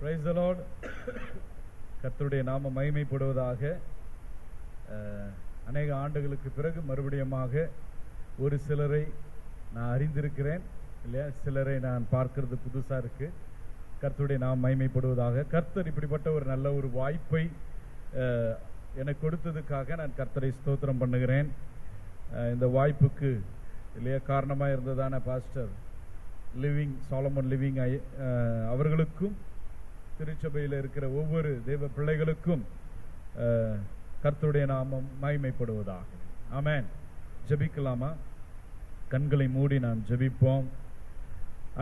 Praise the Lord. கர்த்தருடைய நாமம் மகிமைப்படுவதாக. அநேக ஆண்டுகளுக்கு பிறகு மறுபடியுமாக ஒரு சிலரை நான் அறிந்திருக்கிறேன் இல்லையா, சிலரை நான் பார்க்கிறது புதுசா இருக்கு. கர்த்தருடைய நாமம் மகிமைப்படுவதாக. கர்த்தர் இப்படிப்பட்ட ஒரு நல்ல ஒரு வாய்ப்பை எனக்கு கொடுத்ததுக்காக நான் கர்த்தரை ஸ்தோத்திரம் பண்ணுகிறேன். இந்த வாய்ப்புக்கு இல்லையா காரணமாக இருந்ததான பாஸ்டர் சாலமன் லிவிங் அவர்களுக்கும் திருச்சபையில் இருக்கிற ஒவ்வொரு தேவ பிள்ளைகளுக்கும் கர்த்தருடைய நாமம் மகிமைப்படுவதாக. ஆமென். ஜெபிக்கலாமா? கண்களை மூடி நாம் ஜெபிப்போம்.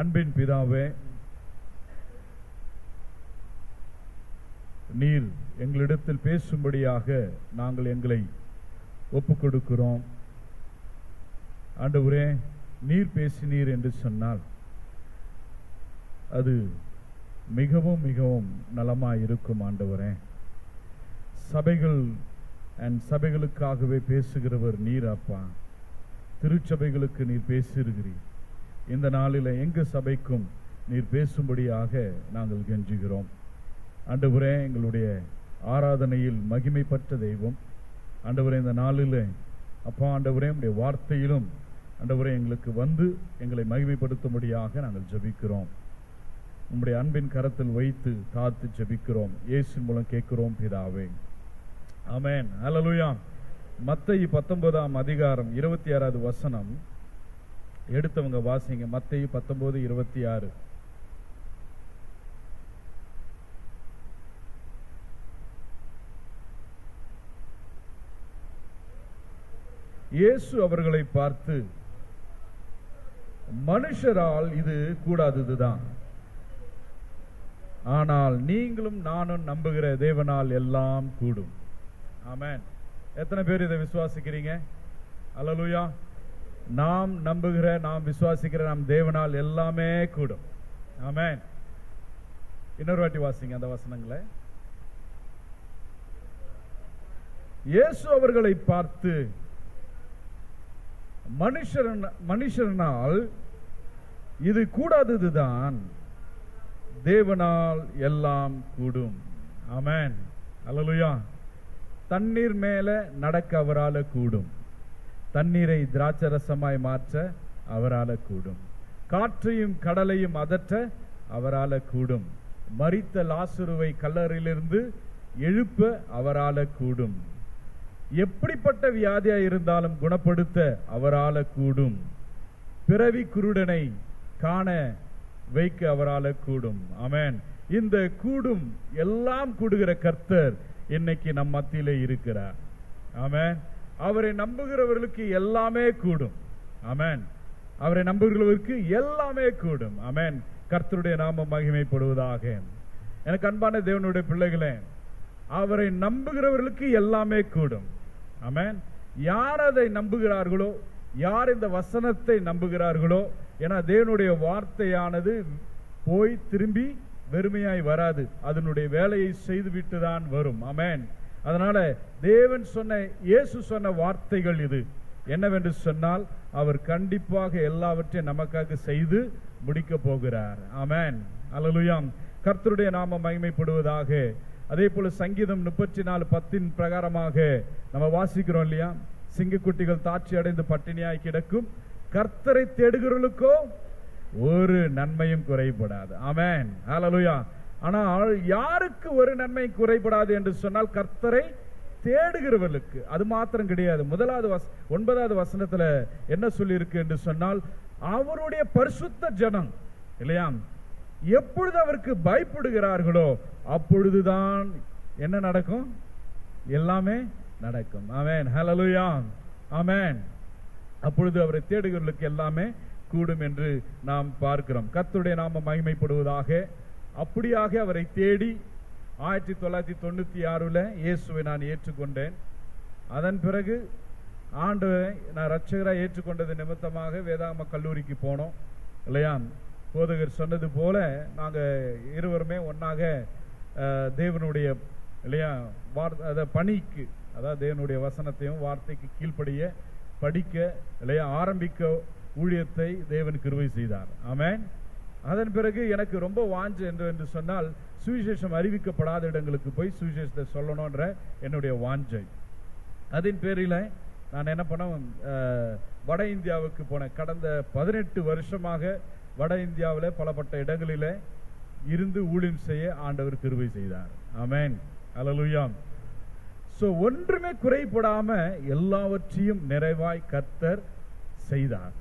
அன்பின் பிதாவே, நீர் எங்களிடத்தில் பேசும்படியாக நாங்கள் எங்களை ஒப்புக் கொடுக்கிறோம். ஆண்டவரே, நீர் பேசினீர் என்று சொன்னால் அது மிகவும் மிகவும் நலமாய் இருக்கும். ஆண்டவரே, சபைகளுக்காகவே பேசுகிறவர் நீர் அப்பா. திருச்சபைகளுக்கு நீர் பேசுகிறீர். இந்த நாளில் எங்க சபைக்கும் நீர் பேசும்படியாக நாங்கள் கெஞ்சுகிறோம். ஆண்டவரே, எங்களுடைய ஆராதனையில் மகிமைப்பட்ட தெய்வம் ஆண்டவரே, இந்த நாளில் அப்பா ஆண்டவரே உடைய வார்த்தையிலும் ஆண்டவரே எங்களுக்கு வந்து எங்களை மகிமைப்படுத்தும்படியாக நாங்கள் ஜெபிக்கிறோம். உம்முடைய அன்பின் கரத்தில் வைத்து தாழ்த்து ஜெபிக்கிறோம். இயேசுவின் மூலம் கேட்கிறோம் பிதாவே. ஆமென். ஹல்லேலூயா. மத்தேயு 19ஆம் அதிகாரம் 26வது வசனம் எடுத்தவங்க வாசிங்க. மத்தேயு 19:26. இயேசு அவர்களை பார்த்து, மனுஷரால் இது கூடாததுதான், ஆனால் நீங்களும் நானும் நம்புகிற தேவனால் எல்லாம் கூடும். ஆமென். எத்தனை பேர் இதை விசுவாசிக்கிறீங்க? அல்லேலூயா. நாம் நம்புகிற, நாம் விசுவாசிக்கிற நம் தேவனால் எல்லாமே கூடும். ஆமென். இன்னொரு வாட்டி வாசிங்க அந்த வசனங்களை. இயேசு அவர்களை பார்த்து, மனுஷனால் இது கூடாததுதான், தேவனால் எல்லாம் கூடும். ஆமென். அல்லேலூயா. தண்ணீர் மேல நடக்க அவரால கூடும். தண்ணீரை திராட்சரசமாய் மாற்ற அவரால கூடும். காற்றையும் கடலையும் அதற்ற அவரால கூடும். மரித்த லாசருவை கல்லறையிலிருந்து எழுப்ப அவரால கூடும். எப்படிப்பட்ட வியாதியா இருந்தாலும் குணப்படுத்த அவரால கூடும். பிறவி குருடனை காண வைக்க அவரால கூடும். ஆமென். இந்த கூடும் எல்லாம் கூடுகிற கர்த்தர் இன்னைக்கு நம் மத்தியிலே இருக்கிறார். ஆமென். அவரை நம்புகிறவர்களுக்கு எல்லாமே கூடும். ஆமென். அவரை நம்புகிறவர்களுக்கு எல்லாமே கூடும். ஆமென். கர்த்தருடைய நாமம் மகிமைப்படுவதாக. எனக்கு அன்பான தேவனுடைய பிள்ளைகளே, அவரை நம்புகிறவர்களுக்கு எல்லாமே கூடும். ஆமென். யார் அதை நம்புகிறார்களோ, யார் இந்த வசனத்தை நம்புகிறார்களோ, ஏன்னா தேவனுடைய வார்த்தையானது போய் திரும்பி வெறுமையாய் வராது, அதனுடைய வேலையை செய்துவிட்டு தான் வரும். ஆமென். அதனால தேவன் சொன்ன, இயேசு சொன்ன வார்த்தைகள் இது என்னவென்று சொன்னால், அவர் கண்டிப்பாக எல்லாவற்றையும் நமக்காக செய்து முடிக்க போகிறார். ஆமென். அல்லேலூயா. கர்த்தருடைய நாமம் மகிமைப்படுவதாக. அதே போல சங்கீதம் 34:10 பிரகாரமாக நம்ம வாசிக்கிறோம் இல்லையா, சிங்கக்குட்டிகள் தாட்சி அடைந்து பட்டினியாய் கிடக்கும், கர்த்தரை தேடுகிறவர்களுக்கோ ஒரு நன்மையும் குறைபடாது. ஆமென். ஹல்லேலூயா. ஆனால் யாருக்கு ஒரு நன்மை குறைபடாது என்று சொன்னால், கர்த்தரை தேடுகிறவர்களுக்கு. அது மாத்திரம் கிடையாது. 9வது வசனத்துல என்ன சொல்லி இருக்கு என்று சொன்னால், அவருடைய பரிசுத்த ஜனம் இல்லையா, எப்பொழுது அவருக்கு பயப்படுகிறார்களோ அப்பொழுதுதான் என்ன நடக்கும்? எல்லாமே நடக்கும். ஆமென். ஹல்லேலூயா. ஆமென். அப்பொழுது அவரை தேடுகிறவர்களுக்கு எல்லாமே கூடும் என்று நாம் பார்க்கிறோம். கர்த்தருடைய நாமம் மகிமைப்படுவதாக. அப்படியாக அவரை தேடி 1996 இயேசுவை நான் ஏற்றுக்கொண்டேன். அதன் பிறகு ஆண்டவரை நான் ரட்சகராக ஏற்றுக்கொண்டது நிமித்தமாக வேதாகம கல்லூரிக்கு போனோம் இல்லையா. போதகர் சொன்னது போல நாங்கள் இருவருமே ஒன்றாக தேவனுடைய இல்லையா பணிக்கு, அதாவது தேவனுடைய வசனத்தையும் வார்த்தைக்கு கீழ்ப்படிய படிக்க இல்லையா ஆரம்பிக்க ஊழியத்தை தேவன் கிருபை செய்தார். ஆமென். அதன் பிறகு எனக்கு ரொம்ப வாஞ்சை என்று சொன்னால் சுவிசேஷம் அறிவிக்கப்படாத இடங்களுக்கு போய் சுவிசேஷத்தை சொல்லணும்ன்ற என்னுடைய வாஞ்சை. அதன் பேரில் நான் என்ன பண்ண, வட இந்தியாவுக்கு போனேன். கடந்த 18 வருஷமாக வட இந்தியாவில் பலப்பட்ட இடங்களில் இருந்து ஊழியம் செய்ய ஆண்டவர் கிருபை செய்தார். ஆமென், அல்லேலூயா. சோ ஒன்றுமே குறைபடாம எல்லாவற்றையும் நிறைவாய் கர்த்தர் செய்தார்.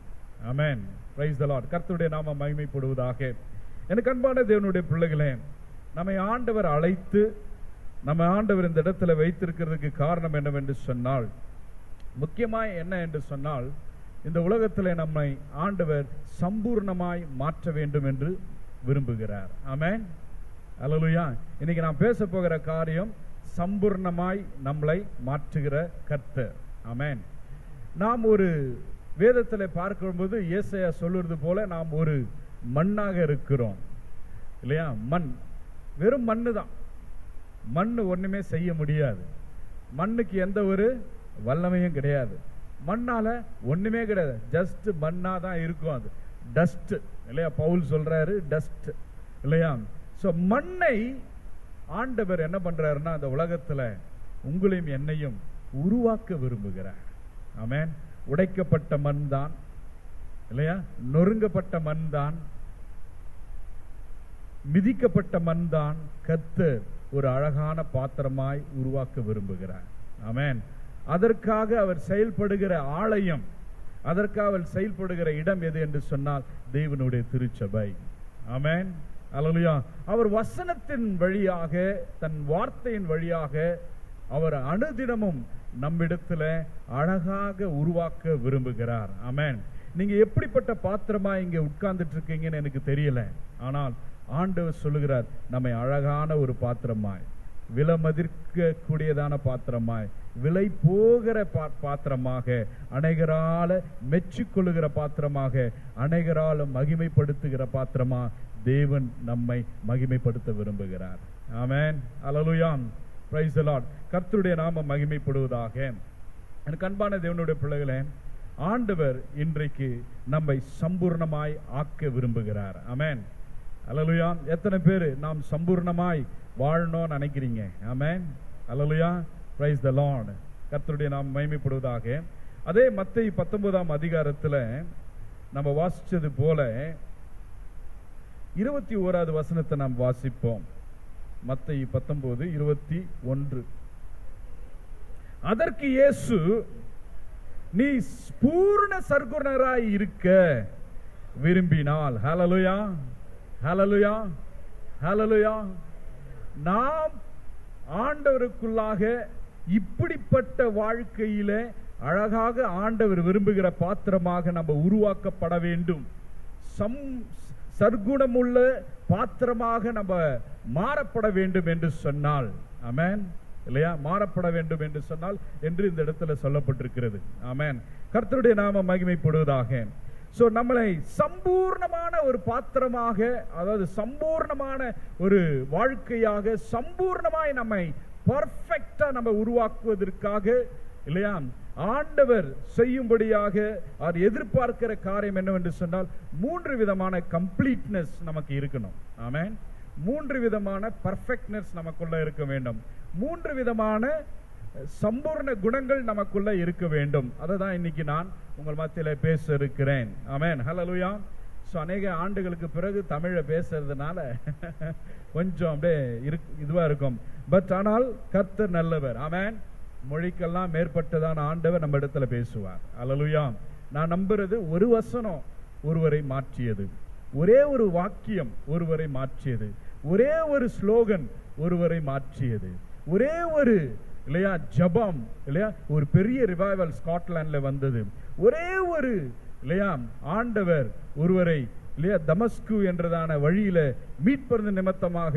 ஆமென், பிரைஸ் தி லார்ட். கர்த்தருடைய நாமம் மகிமைப்படுவதாக. எனக்கு அன்பான தேவனுடைய பிள்ளைகளே, நம்மை ஆண்டவர் அழைத்து நம்ம ஆண்டவர் இந்த இடத்துல வைத்திருக்கிறதுக்கு காரணம் என்னவென்று சொன்னால், முக்கியமாய் என்ன என்று சொன்னால், இந்த உலகத்தில் நம்மை ஆண்டவர் சம்பூர்ணமாய் மாற்ற வேண்டும் என்று விரும்புகிறார். ஆமென், அல்லேலூயா. இன்னைக்கு நான் பேச போகிற காரியம் சம்பூர்ணமாய் நம்மளை மாற்றுகிற கர்த்தர். ஆமென். நாம் ஒரு வேதத்தில் பார்க்கும்போது ஏசாயா சொல்லுறது போல நாம் ஒரு மண்ணாக இருக்கிறோம் இல்லையா? மண், வெறும் மண்ணு தான். மண்ணு ஒண்ணுமே செய்ய முடியாது. மண்ணுக்கு எந்த ஒரு வல்லமையும் கிடையாது. மண்ணால ஒண்ணுமே கிடையாது. ஜஸ்ட் மண்ணா தான் இருக்கும். அது டஸ்ட் இல்லையா? பவுல் சொல்றாரு டஸ்ட் இல்லையா? சோ மண்ணை ஆண்டவர் என்ன பண்றாருன்னா, அந்த உலகத்துல உங்களையும் என்னையும் உருவாக்க விரும்புகிறார். ஆமென். உடைக்கப்பட்ட மண் தான் இல்லையா? நொறுங்கப்பட்ட மண் தான், மிதிக்கப்பட்ட மண் தான் கர்த்தர் ஒரு அழகான பாத்திரமாய் உருவாக்க விரும்புகிறார். ஆமென். அதற்காக அவர் செயல்படுகிற ஆலயம், அதற்காக அவர் செயல்படுகிற இடம் எது என்று சொன்னால் தேவனுடைய திருச்சபை. ஆமென், அல்லேலூயா. அவர் வசனத்தின் வழியாக, தன் வார்த்தையின் வழியாக அவர் அனுதினமும் நம்மிடத்துல அழகாக உருவாக்க விரும்புகிறார். ஆமென். நீங்க எப்படிப்பட்ட பாத்திரமா இங்க உட்கார்ந்துட்டு இருக்கீங்கன்னு எனக்கு தெரியல. ஆனால் ஆண்டவர் சொல்லுகிறார், நம்மை அழகான ஒரு பாத்திரமாய், விலை மதிக்க கூடியதான பாத்திரமாய், விலை போகிற பாத்திரமாக, அநேகரால மெச்சிக்கொள்ளுகிற பாத்திரமாக, அநேகரால மகிமைப்படுத்துகிற பாத்திரமா தேவன் நம்மை மகிமைப்படுத்த விரும்புகிறார். ஆமென், அல்லேலூயா, பிரைஸ் தி லார்ட். கர்த்தருடைய நாமம் மகிமைப்படுவதாக. எனக்கு அன்பான தேவனுடைய பிள்ளைகளே, ஆண்டவர் இன்றைக்கு நம்மை சம்பூர்ணமாய் ஆக்க விரும்புகிறார். ஆமென், அல்லேலூயா. எத்தனை பேர் நாம் சம்பூர்ணமாய் வாழணும்னு நினைக்கிறீங்க? ஆமென், அல்லேலூயா, பிரைஸ் தி லார்ட். கர்த்தருடைய நாமம் மகிமைப்படுவதாக. அதே மத்தேயு 19ஆம் அதிகாரத்தில் நம்ம வாசிச்சது போல 21வது வசனத்தை நாம் வாசிப்போம். மத்தேயு 19:21. அதற்கு இயேசு, நீ பூர்ண சர்க்குணராய் இருக்க விரும்பினால், ஹல்லேலூயா, ஹல்லேலூயா, ஹல்லேலூயா, நாம் ஆண்டவருக்குள்ளாக இப்படிப்பட்ட வாழ்க்கையில அழகாக ஆண்டவர் விரும்புகிற பாத்திரமாக நம்ம உருவாக்கப்பட வேண்டும். சர்க்குணமுள்ள பாத்திரமாக நம்ம மாறப்பட வேண்டும் என்று சொன்னால், ஆமென், இல்லையா? மாறப்பட வேண்டும் என்று சொன்னால் என்று இந்த இடத்துல சொல்லப்பட்டிருக்கிறது. ஆமென், கர்த்தருடைய நாமம் மகிமைப்படுவதாக. சோ நம்மளை சம்பூர்ணமான ஒரு பாத்திரமாக, அதாவது சம்பூர்ணமான ஒரு வாழ்க்கையாக, சம்பூர்ணமாய் நம்மை பர்ஃபெக்ட்டா நம்ம உருவாக்குவதற்காக, இல்லையா, ஆண்டவர் செய்யும்படியாக அவர் எதிர்பார்க்கிற காரியம் என்னவென்று சொன்னால் 3 விதமான கம்ப்ளீட்னஸ் நமக்கு இருக்கணும். ஆமென். 3 விதமான பர்ஃபெக்ட்னஸ் நமக்குள்ள இருக்க வேண்டும். 3 விதமான சம்பூர்ண குணங்கள் நமக்குள்ள இருக்க வேண்டும். அதுதான் இன்னைக்கு நான் உங்கள் மத்தியில பேச இருக்கிறேன். ஆமென், ஹல்லேலூயா. சோ அநேக ஆண்டுகளுக்கு பிறகு தமிழ பேசுறதுனால கொஞ்சம் அப்படியே இதுவா இருக்கும். பட் ஆனால் கர்த்தர் நல்லவர். ஆமென். மொழிக்கெல்லாம் மேற்பட்டதான ஆண்டவர் நம்ம இடத்துல பேசுவார். ஹல்லேலூயா. நான் நம்புறது ஒரு வசனம் ஒருவரை மாற்றியது, ஒரே ஒரு வாக்கியம் ஒருவரை மாற்றியது, ஒரே ஒரு ஸ்லோகன் ஒருவரை மாற்றியது, ஒரே ஒரு, இல்லையா, ஜபம், இல்லையா, ஒரு பெரிய ரிவைவல் ஸ்காட்லாண்ட்ல வந்தது, ஒரே ஒரு, இல்லையா, ஆண்டவர் ஒருவரை, இல்லையா, தமஸ்கு என்றதான வழியில மீட்பது நிமித்தமாக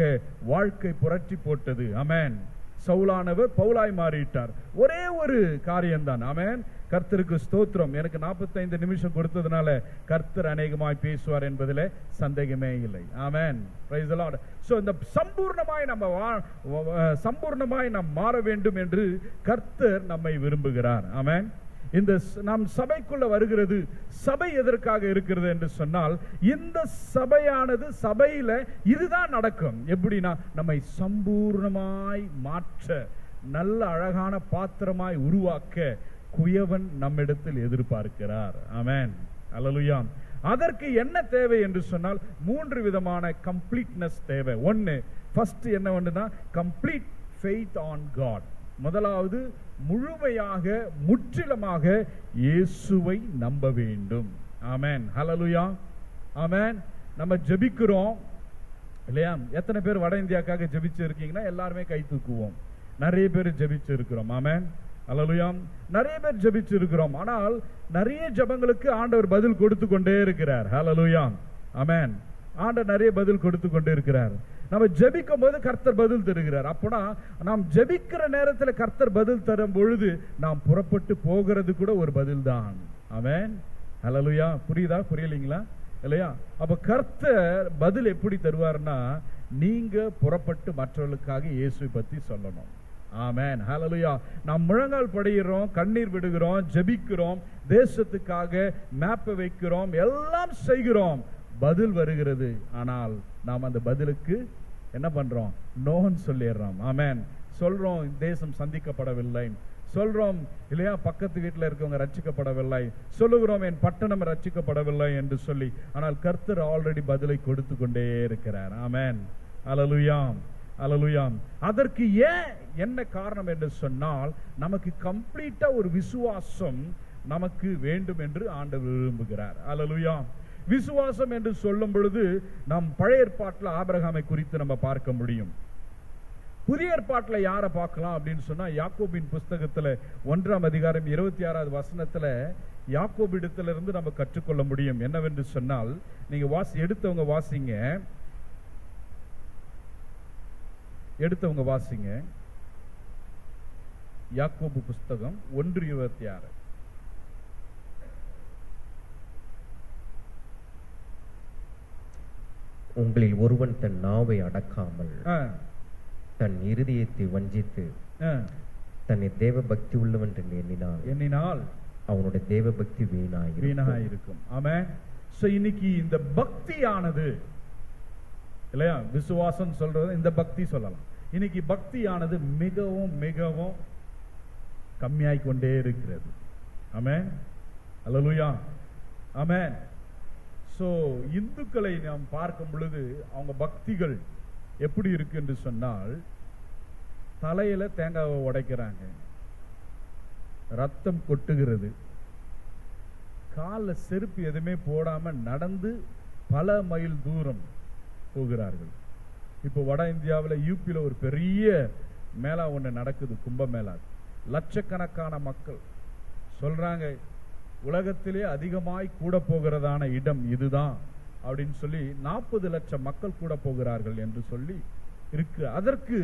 வாழ்க்கை புரட்டி போட்டது. ஆமென். சவுலானவர் பவுலாய் மாறிட்டார். ஒரே ஒரு காரியம்தான். ஆமென், கர்த்தருக்கு ஸ்தோத்திரம். எனக்கு 45 நிமிஷம் கொடுத்ததுனால கர்த்தர் அநேகமாய் பேசுவார் என்பதிலே சந்தேகமே இல்லை. ஆமென், பிரைஸ் தி லார்ட். சோ இந்த சம்பூர்ணமாய் நாம் மாற வேண்டும் என்று கர்த்தர் நம்மை விரும்புகிறார். ஆமென். இந்த நாம் சபைக்குள்ள வருகிறது, சபை எதற்காக இருக்கிறது என்று சொன்னால், இந்த சபையானது சபையில இதுதான் நடக்கும். எப்படின்னா, நம்மை சம்பூர்ணமாய் மாற்ற, நல்ல அழகான பாத்திரமாய் உருவாக்க குயவன் நம்மிடத்தில் எதிர்பார்க்கிறார். ஆமென், அல்லேலூயா. அதற்கு என்ன தேவை என்று சொன்னால், 3 விதமான கம்ப்ளீட்னஸ் தேவை. ஒன்னு, ஃபர்ஸ்ட் என்ன வேண்டும்னா, கம்ப்ளீட் ஃபெய்த் ஆன் காட். முதலாவது, முழுமையாக முற்றிலுமாக இயேசுவை நம்ப வேண்டும். ஆமென், ஹல்லேலூயா, ஆமென். நம்ம ஜெபிக்கிறோம் இல்லையா? எத்தனை பேர் வட இந்தியாக்காக ஜெபிச்சு இருக்கீங்கன்னா எல்லாருமே கை தூக்குவோம். நிறைய பேர் ஜெபிச்சு இருக்கிறோம். ஆமென், ஹல்லேலூயா. நிறைய பேர் ஜெபிச்சு இருக்கிறோம். ஆனால் நிறைய ஜெபங்களுக்கு ஆண்டவர் பதில் கொடுத்து கொண்டே இருக்கிறார். ஹல்லேலூயா, ஆமென். ஆண்டவர் நிறைய பதில் கொடுத்து கொண்டே இருக்கிறார். நம்ம ஜெபிக்கும் போது கர்த்தர் பதில் தருகிறார். அப்பனா நாம் ஜெபிக்கிற நேரத்தில் கர்த்தர் பதில் தரும் பொழுது நாம் புறப்பட்டு போகிறது கூட ஒரு பதில் தான். ஆமென், ஹல்லேலூயா. புரியுதா, புரியலீங்களா? இல்லையா? அப்ப கர்த்தர் பதில் எப்படி தருவார்னா, நீங்க புறப்பட்டு மற்றவர்களுக்காக இயேசுவை பத்தி சொல்லணும். ஆமென், ஹல்லேலூயா. நாம் முழங்கால் படிக்கிறோம், கண்ணீர் விடுகிறோம், ஜெபிக்கிறோம், தேசத்துக்காக மேப்பை வைக்கிறோம், எல்லாம் செய்கிறோம். பதில் வருகிறது. ஆனால் நாம் அந்த பதிலுக்கு என்ன பண்றோம்? நோன்னு சொல்லிடுறோம். ஆமென். சொல்றோம் தேசம் சந்திக்கப்படவில்லை, சொல்றோம் இல்லையா, பக்கத்து வீட்டில் இருக்கவங்க ரட்சிக்கப்படவில்லை, சொல்லுகிறோம் என் பட்டணம் ரட்சிக்கப்படவில்லை என்று சொல்லி. ஆனால் கர்த்தர் ஆல்ரெடி பதிலை கொடுத்து கொண்டே இருக்கிறார். ஆமென், அல்லேலூயா, அல்லேலூயா. அதற்கு ஏன் என்ன காரணம் என்று சொன்னால், நமக்கு கம்ப்ளீட்டா ஒரு விசுவாசம் நமக்கு வேண்டும் என்று ஆண்டவர் விரும்புகிறார். அல்லேலூயா. விசுவாசம் என்று சொல்லும் பொழுது நாம் பழைய ஏற்பாட்டில் ஆபிரகாமை குறித்து நம்ம பார்க்க முடியும். புதிய ஏற்பாட்டில் யாரை பார்க்கலாம் அப்படின்னு சொன்னா, யாக்கோபின் புஸ்தகத்துல 1ஆம் அதிகாரம் 26வது வசனத்துல யாக்கோபிடத்திலிருந்து நம்ம கற்றுக்கொள்ள முடியும். என்னவென்று சொன்னால், நீங்க எடுத்தவங்க வாசிங்க. யாக்கோபு புஸ்தகம் 1:26. உங்களில் ஒருவன் தன் நாவை அடக்காமல் தன் இருதயத்தை வஞ்சித்து தன்னை தேவ பக்தி உள்ளவன் என்று எண்ணினால் அவனுடைய தேவ பக்தி வீணாயிருக்கும். ஆமென். சோ இன்னைக்கு இந்த பக்தியானது இல்லையா, விசுவாசம் சொல்றது இந்த பக்தி சொல்லலாம். இன்னைக்கு பக்தியானது மிகவும் மிகவும் கம்மியாய் கொண்டே இருக்கிறது. ஆமென், அல்லேலூயா, ஆமென். சோ இந்துக்களை நாம் பார்க்கும் பொழுது அவங்க பக்திகள் எப்படி இருக்கு என்று சொன்னால், தலையில தேங்காவை உடைக்கிறாங்க, ரத்தம் கொட்டுகிறது, காலில் செருப்பு எதுவுமே போடாம நடந்து பல மைல் தூரம் போகிறார்கள். இப்போ வட இந்தியாவில் யூபியில் ஒரு பெரிய மேளா ஒன்று நடக்குது, கும்பமேளா. லட்சக்கணக்கான மக்கள் சொல்றாங்க, உலகத்திலே அதிகமாய் கூட போகிறதான இடம் இதுதான் அப்படின்னு சொல்லி 40 லட்சம் மக்கள் கூட போகிறார்கள் என்று சொல்லி இருக்கு. அதற்கு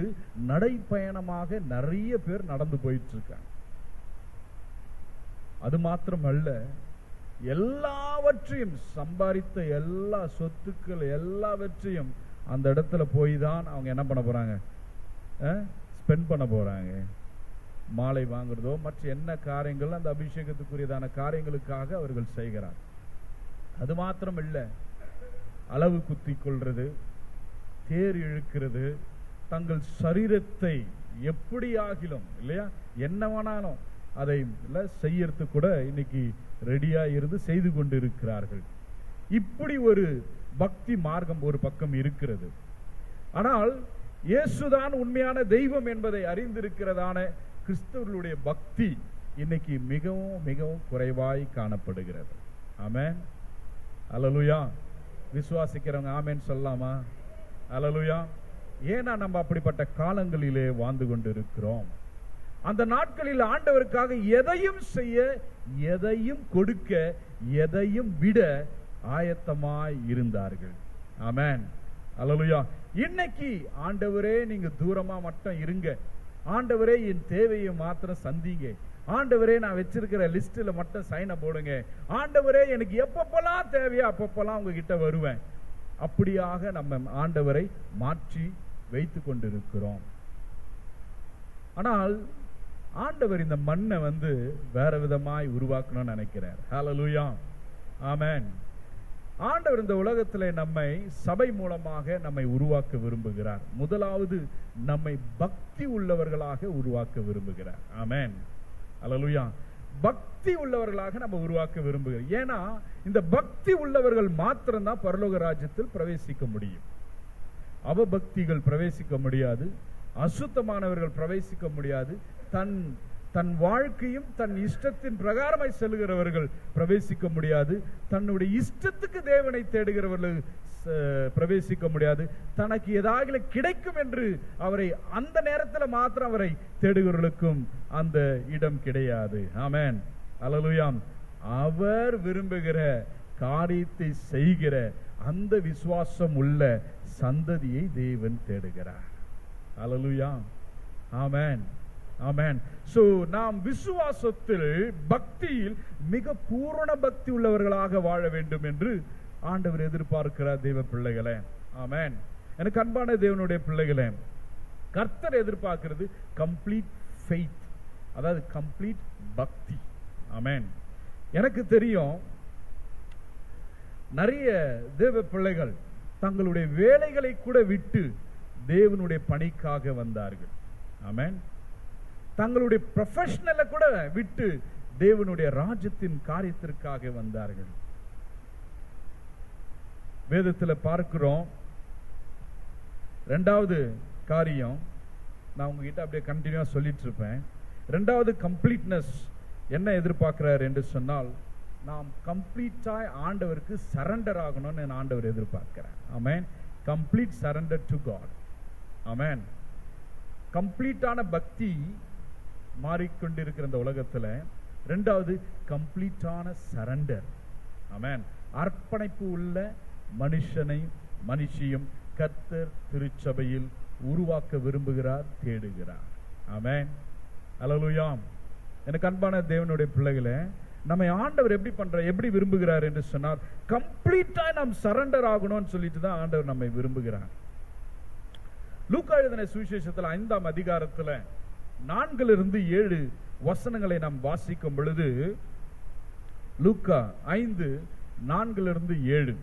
நடைப்பயணமாக நிறைய பேர் நடந்து போயிட்டு இருக்காங்க. அது மாத்திரமல்ல, எல்லாவற்றையும் சம்பாதித்த எல்லா சொத்துக்கள் எல்லாவற்றையும் அந்த இடத்துல போய் தான் அவங்க என்ன பண்ண போறாங்க? ஸ்பெண்ட் பண்ண போறாங்க. மாலை வாங்குறதோ மற்ற என்ன காரியங்கள் அந்த அபிஷேகத்துக்குரியதான காரியங்களுக்காக அவர்கள் செய்கிறார். அது மாத்திரம் இல்ல, அளவு குத்தி கொள்றது, தேர் இழுக்கிறது, தங்கள் சரீரத்தை எப்படி ஆகிலும் இல்லையா என்னவானாலும் அதை செய்யறது கூட இன்னைக்கு ரெடியா இருந்து செய்து கொண்டு இருக்கிறார்கள். இப்படி ஒரு பக்தி மார்க்கம் ஒரு பக்கம் இருக்கிறது. ஆனால் இயேசுதான் உண்மையான தெய்வம் என்பதை அறிந்திருக்கிறதான கிறிஸ்தவர்களுடைய பக்தி இன்னைக்கு மிகவும் மிகவும் குறைவாய் காணப்படுகிறது. ஆமென், அல்லேலூயா. விசுவாசிக்கிறவங்க ஆமென் சொல்லலாமா? அல்லேலூயா. ஏன்னா நம்ம அப்படிப்பட்ட காலங்களிலே வாழ்ந்து கொண்டு இருக்கிறோம். அந்த நாட்களில் ஆண்டவருக்காக எதையும் செய்ய, எதையும் கொடுக்க, எதையும் விட ஆயத்தமாய் இருந்தார்கள். ஆமென், அல்லேலூயா. இன்னைக்கு ஆண்டவரே நீங்க தூரமா மட்டும் இருங்க, ஆண்டவரே என் தேவையை மாத்திரம் சந்திங்க, ஆண்டவரே நான் வச்சிருக்கிற லிஸ்ட்ல மட்டும் சைனை போடுங்க, ஆண்டவரே எனக்கு எப்பப்பெல்லாம் தேவையோ அப்பப்பெல்லாம் உங்ககிட்ட வருவேன். அப்படியாக நம்ம ஆண்டவரை மாற்றி வைத்து கொண்டிருக்கிறோம். ஆனால் ஆண்டவர் இந்த மண்ணை வேற விதமாய் உருவாக்கணும்னு நினைக்கிறார். ஹல்லேலூயா, ஆமென். ஆண்டவர் இந்த உலகத்திலே நம்மை சபை மூலமாக நம்மை உருவாக்க விரும்புகிறார். முதலாவது நம்மை பக்தி உள்ளவர்களாக உருவாக்க விரும்புகிறார். ஆமென், ஹல்லேலூயா. பக்தி உள்ளவர்களாக நம்ம உருவாக்க விரும்புகிறோம். ஏன்னா இந்த பக்தி உள்ளவர்கள் மாத்திரம்தான் பரலோக ராஜ்யத்தில் பிரவேசிக்க முடியும். அவபக்திகள் பிரவேசிக்க முடியாது, அசுத்தமானவர்கள் பிரவேசிக்க முடியாது, தன் வாழ்க்கையும் தன் இஷ்டத்தின் பிரகாரமாய் செல்கிறவர்கள் பிரவேசிக்க முடியாது, தன்னுடைய இஷ்டத்துக்கு தேவனை தேடுகிறவர்கள் பிரவேசிக்க முடியாது, தனக்கு ஏதாவது கிடைக்கும் என்று அவரை அந்த நேரத்தில் மாத்திரம் அவரை தேடுகிறவர்களுக்கும் அந்த இடம் கிடையாது. ஆமென், ஹல்லேலூயா. அவர் விரும்புகிற காரியத்தை செய்கிற அந்த விசுவாசம் உள்ள சந்ததியை தேவன் தேடுகிறார். ஹல்லேலூயா, ஆமென், ஆமென். சோ நாம் விசுவாசத்தில் பக்தியில் மிக பூரண பக்தி உள்ளவர்களாக வாழ வேண்டும் என்று ஆண்டவர் எதிர்பார்க்கிறார். தேவ பிள்ளைகளே, ஆமென். எனக்கு அன்பான தேவனுடைய பிள்ளைகளே, கர்த்தர் எதிர்பார்க்கிறது கம்ப்ளீட் ஃபெய்த், அதாவது கம்ப்ளீட் பக்தி. ஆமென். எனக்கு தெரியும் நிறைய தேவ பிள்ளைகள் தங்களுடைய வேலைகளை கூட விட்டு தேவனுடைய பணிக்காக வந்தார்கள். ஆமென். தங்களுடைய ப்ரொஃபஷனலை கூட விட்டு தேவனுடைய ராஜ்யத்தின் காரியத்திற்காக வந்தார்கள். வேதத்தில் பார்க்கிறோம். ரெண்டாவது காரியம் நான் உங்ககிட்ட அப்படியே கண்டினியூவா சொல்லிட்டு இருப்பேன். ரெண்டாவது கம்ப்ளீட்னஸ் என்ன எதிர்பார்க்கிறார் என்று சொன்னால், நாம் கம்ப்ளீட்டா ஆண்டவருக்கு சரண்டர் ஆகணும்னு ஆண்டவர் எதிர்பார்க்கிறார். Amen. Complete surrender to God. Amen. கம்ப்ளீட்டான பக்தி மாறிக்கொண்டிருக்கிற இந்த உலகத்துல ரெண்டாவது கம்ப்ளீட்டான சரண்டர். ஆமென். அர்ப்பணிப்பு உள்ள மனுஷியும் கர்த்தர் திருச்சபையில் உருவாக்க விரும்புகிறார், தேடுகிறார். ஆமென், ஹல்லேலூயா. எனக்கு அன்பான தேவனுடைய பிள்ளைகளே, நம்மை ஆண்டவர் எப்படி விரும்புகிறார் என்று சொன்னார், கம்ப்ளீட்டா நாம் சரண்டர் ஆகணும்னு சொல்லிட்டு தான் ஆண்டவர் நம்மை விரும்புகிறார். லூக்கா எழுதின சுவிசேஷத்தில் 5ஆம் அதிகாரத்துல 4-7 வசனங்களை நாம் வாசிக்கும் பொழுது, லூக்கா 5:4-7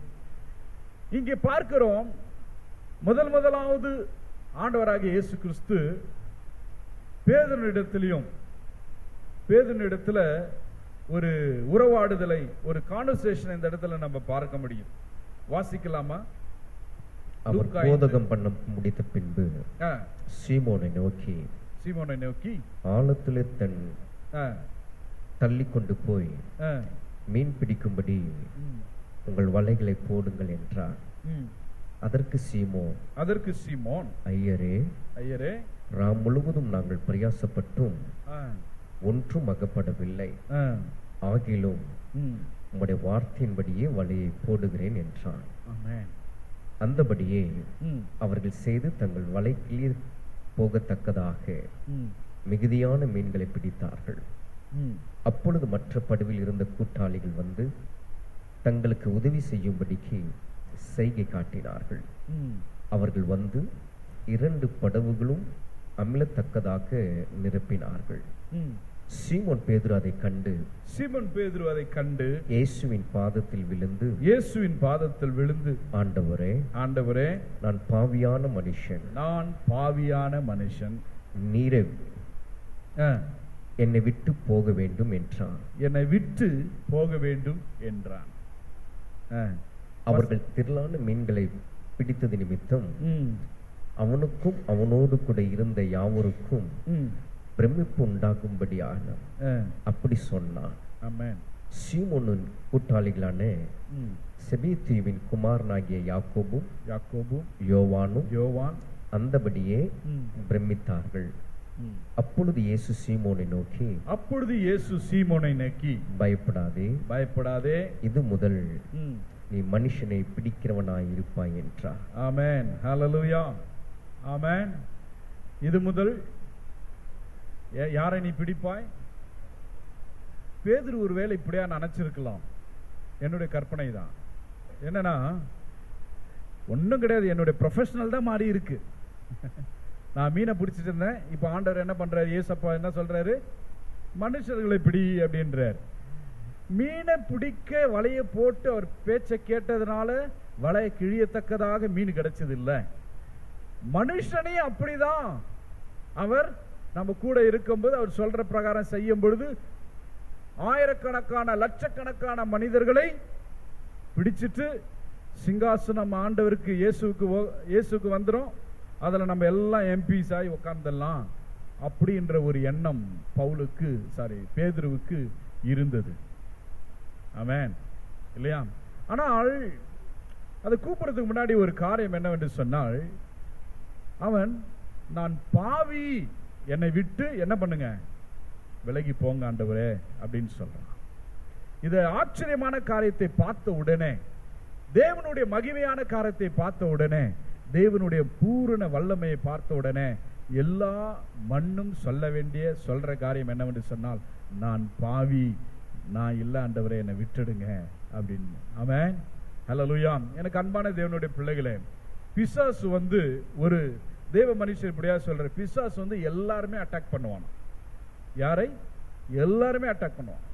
இங்கே பார்க்கிறோம். முதலாவது ஆண்டவராகிய இயேசு கிறிஸ்து பேதுருவிடத்துல ஒரு உறவாடுதலை, ஒரு கான்வர்சேஷன் இந்த இடத்துல நம்ம பார்க்க முடியும். வாசிக்கலாமா? அவர் போதகம் பண்ண முடித்த பின்பு சீமோனை நோக்கி ஆழத்திலே தள்ளி கொண்டு போய் மீன் பிடிக்கும்படி உங்கள் வலைகளை போடுங்கள் என்றார். அதற்கு சீமோன், ஐயரே, ராம் முழுவதும் நாங்கள் பிரயாசப்பட்டும் ஒன்றும் அகப்படவில்லை, ஆகிலும் உம்முடைய வார்த்தையின்படியே வலையை போடுகிறேன் என்றான். அந்தபடியே அவர்கள் செய்து தங்கள் வலைக்கு போகத்தக்கதாக மிகுதியான மீன்களை பிடித்தார்கள். அப்பொழுது மற்ற படவில் இருந்த கூட்டாளிகள் வந்து தங்களுக்கு உதவி செய்யும்படிக்கு செய்கை காட்டினார்கள். அவர்கள் வந்து 2 படவுகளும் அமிழத்தக்கதாக நிரப்பினார்கள். சீமோன் பேதுரு அதை கண்டு இயேசுவின் பாதத்தில் விழுந்து ஆண்டவரே, நான் பாவியான மனுஷன், நீரே என்னை விட்டு போக வேண்டும் என்றான். அவர்கள் திரளான மீன்களை பிடித்தது நிமித்தம் அவனுக்கும் அவனோடு கூட இருந்த யாவருக்கும் பிரமிப்பு உண்டாகும்படியான அப்படி சொன்னான். சீமோனின் கூட்டாளிகளான செபெதேயுவின் குமாரனாகிய யாக்கோபும் யோவான் அந்தபடியே பிரமித்தார்கள். அப்பொழுது இயேசு சீமோனை நோக்கி பயப்படாதே, இது முதல் நீ மனுஷனை பிடிக்கிறவனாய் இருப்பாய் என்றார். ஆமென், ஹல்லேலூயா, ஆமென். இது முதல் யாரை நீ பிடிப்பாய்? பேதுரு ஒருவேளை இப்படியா நினைச்சிருக்கலாம். என்னுடைய கற்பனை தான். என்னன்னா, ஒன்றும் கிடையாது, என்னுடைய ப்ரொஃபஷனல் தான் மாறி இருக்கு. நான் மீனை பிடிச்சிட்டு இருந்தேன், இப்ப ஆண்டவர் என்ன பண்றாரு, ஏசப்பா என்ன சொல்றாரு, மனுஷர்களை பிடி அப்படின்றார். மீனை பிடிக்க வலைய போட்டு அவர் பேச்சை கேட்டதுனால வலையை கிழியத்தக்கதாக மீன் கிடைச்சது இல்ல. மனுஷனே அப்படிதான், அவர் நம்ம கூட இருக்கும்போது அவர் சொல்ற பிரகாரம் செய்யும் பொழுது ஆயிரக்கணக்கான லட்சக்கணக்கான மனிதர்களை பிடிச்சிட்டு சிங்காசனம் ஆண்டவருக்கு இயேசுக்கு வந்துடும். அதுல நம்ம எல்லாம் எம்பிஸ் ஆகி உட்கார்ந்துடலாம் அப்படின்ற ஒரு எண்ணம் பேதுருவுக்கு இருந்தது. ஆமென் இல்லையா? ஆனால் அதை கூப்பிடுறதுக்கு முன்னாடி ஒரு காரியம் என்னவென்று சொன்னால், அவன் நான் பாவி, என்னை விட்டு என்ன பண்ணுங்க, விலகி போங்க ஆண்டவரே அப்படின்னு சொல்றான். இத ஆச்சரியமான காரியத்தை பார்த்த உடனே, தேவனுடைய மகிமையான காரியத்தை பார்த்த உடனே, தேவனுடைய பூரண வல்லமையை பார்த்த உடனே எல்லா மண்ணும் சொல்ற காரியம் என்னவென்று சொன்னால், நான் பாவி, நான் இல்ல ஆண்டவரே, என்னை விட்டுடுங்க அப்படின்னு. ஆமென் ஹல்லேலூயா. எனக்கு அன்பான தேவனுடைய பிள்ளைகளே, பிசாசு ஒரு தேவ மனுஷர் இப்படியா சொல்ற, பிசாசு எல்லாருமே அட்டாக் பண்ணுவான். யாரை? எல்லாருமே அட்டாக் பண்ணுவான்.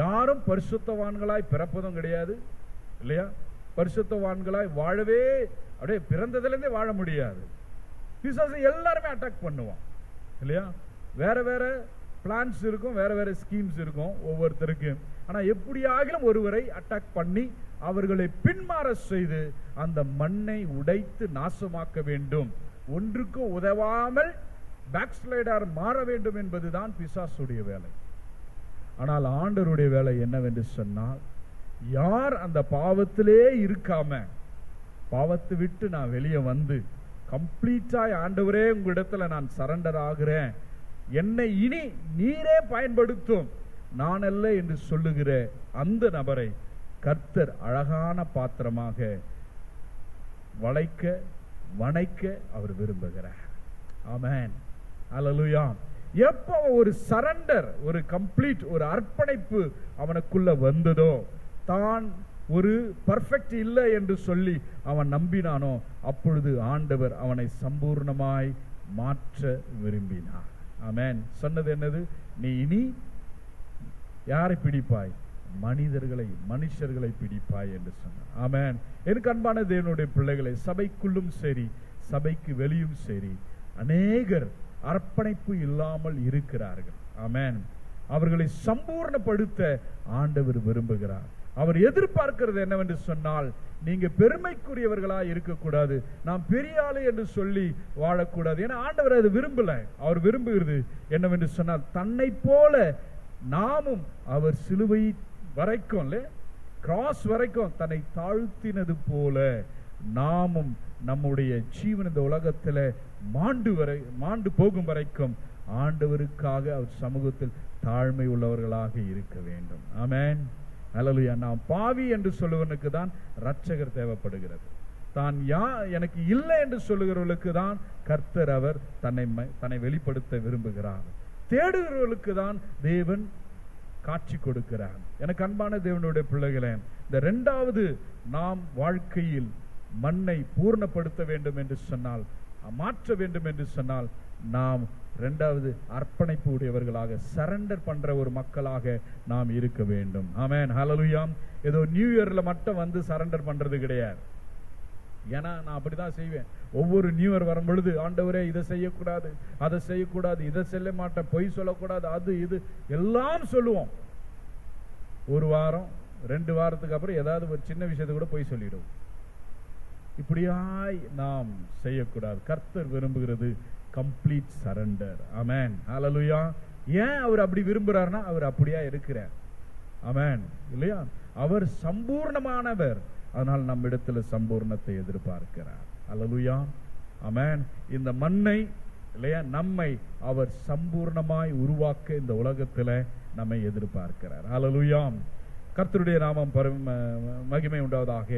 யாரும் பரிசுத்தவான்களாய் பிறப்பதும் கிடையாது இல்லையா? பரிசுத்தவான்களாய் வாழவே அப்படியே பிறந்ததிலிருந்தே வாழ முடியாது. பிசாசு எல்லாருமே அட்டாக் பண்ணுவான் இல்லையா? வேற வேற பிளான்ஸ் இருக்கும், வேற வேற ஸ்கீம்ஸ் இருக்கும் ஒவ்வொருத்தருக்கு. ஆனா எப்படியாகிலும் ஒருவரை அட்டாக் பண்ணி அவர்களை பின்மாற செய்து அந்த மண்ணை உடைத்து நாசமாக்க வேண்டும், ஒன்றுக்கு உதவாமல் பேக்ஸ்லைடர் மாற வேண்டும் என்பதுதான் பிசாசுடைய வேலை. ஆனால் ஆண்டவருடைய வேலை என்னவென்று சொன்னால், யார் அந்த பாவத்திலே இருக்காம, பாவத்தை விட்டு நான் வெளியே வந்து கம்ப்ளீட்டாய் ஆண்டவரே உங்களிடத்துல நான் சரண்டர் ஆகிறேன், என்னை இனி நீரே பயன்படுத்தும், நான் அல்ல என்று சொல்லுகிற அந்த நபரை கர்த்தர் அழகான பாத்திரமாக வணைக்க அவர் விரும்புகிறார். ஆமென் ஹல்லேலூயா. எப்போ ஒரு சரண்டர், ஒரு கம்ப்ளீட், ஒரு அர்ப்பணிப்பு அவனுக்குள்ள வந்ததோ, தான் ஒரு பர்ஃபெக்ட் இல்லை என்று சொல்லி அவன் நம்பினானோ, அப்பொழுது ஆண்டவர் அவனை சம்பூர்ணமாய் மாற்ற விரும்பினார். ஆமென். சொன்னது என்னது? நீ இனி யாரை பிடிப்பாய்? மனுஷர்களை பிடிப்பாய் என்று சொன்னார். ஆமென். எனக்கு அன்பான தேவனுடைய பிள்ளைகளை, சபைக்குள்ளும் சரி சபைக்கு வெளியும் சரி அநேகர் அர்ப்பணிப்பு இல்லாமல் இருக்கிறார்கள். ஆமென். அவர்களை சம்பூர்ணப்படுத்த ஆண்டவர் விரும்புகிறார். அவர் எதிர்பார்க்கிறது என்னவென்று சொன்னால், நீங்க பெருமைக்குரியவர்களா இருக்கக்கூடாது, நாம் பெரிய ஆளு என்று சொல்லி வாழக்கூடாது. ஏன்னா ஆண்டவர் அது விரும்பல. அவர் விரும்புகிறது என்னவென்று சொன்னால், தன்னை போல நாமும் அவர் சிலுவை வரைக்கும், கிராஸ் வரைக்கும் தன்னை தாழ்த்தினது போல நாமும் நம்முடைய ஜீவன் இந்த உலகத்துல மாண்டு போகும் வரைக்கும் ஆண்டவருக்காக அவர் சமூகத்தில் தாழ்மை உள்ளவர்களாக இருக்க வேண்டும். ஆமென் ஹல்லேலூயா. நாம் பாவி என்று சொல்லுவனுக்கு தான் இரட்சகர் தேவைப்படுகிறது. தான் எனக்கு இல்லை என்று சொல்லுகிறவர்களுக்கு தான் கர்த்தர் அவர் தன்னை வெளிப்படுத்த விரும்புகிறார். தேடுகிறவர்களுக்கு தான் தேவன் காட்சி கொடுக்கிறார். எனக்கு அன்பான தேவனுடைய பிள்ளைகளே, இந்த இரண்டாவது நாம் வாழ்க்கையில் மண்ணை பூர்ணப்படுத்த வேண்டும் என்று சொன்னால், மாற்ற வேண்டும் என்று சொன்னால், நாம் இரண்டாவது அர்ப்பணிப்பு உடையவர்களாக, சரண்டர் பண்ற ஒரு மக்களாக நாம் இருக்க வேண்டும். ஆமென் ஹல்லேலூயா. ஏதோ நியூ இயர்ல மட்டும் சரண்டர் பண்றது கிடையாது. ஏன்னா நான் அப்படிதான் செய்வேன். ஒவ்வொரு நியூ இயர் வரும் பொழுது, ஆண்டவரே இதை செய்யக்கூடாது, அதை செய்யக்கூடாது, இதை சொல்ல மாட்டேன், பொய் சொல்லக்கூடாது, அது இது எல்லாம் சொல்லுவோம். ஒரு வாரம் 2 வாரத்துக்கு அப்புறம் ஏதாவது ஒரு சின்ன விஷயத்தை கூட பொய் சொல்லிடுவோம். இப்படியாய் நாம் செய்யக்கூடாது. கர்த்தர் விரும்புகிறது கம்ப்ளீட் சரண்டர். ஆமென் ஹல்லேலூயா. ஏன் அவர் அப்படி விரும்புறாருன்னா, அவர் அப்படியா இருக்கிறார். ஆமென் இல்லையா? அவர் சம்பூர்ணமானவர். அதனால் நம்மிடத்துல சம்பூர்ணத்தை எதிர்பார்க்கிறார். ஹல்லேலூயா. ஆமென். இந்த மண்ணை இல்லையா, நம்மை அவர் சம்பூர்ணமாய் உருவாக்க இந்த உலகத்துல நம்மை எதிர்பார்க்கிறார். ஹல்லேலூயா. கர்த்தருடைய நாமம் மகிமை உண்டாவதாக.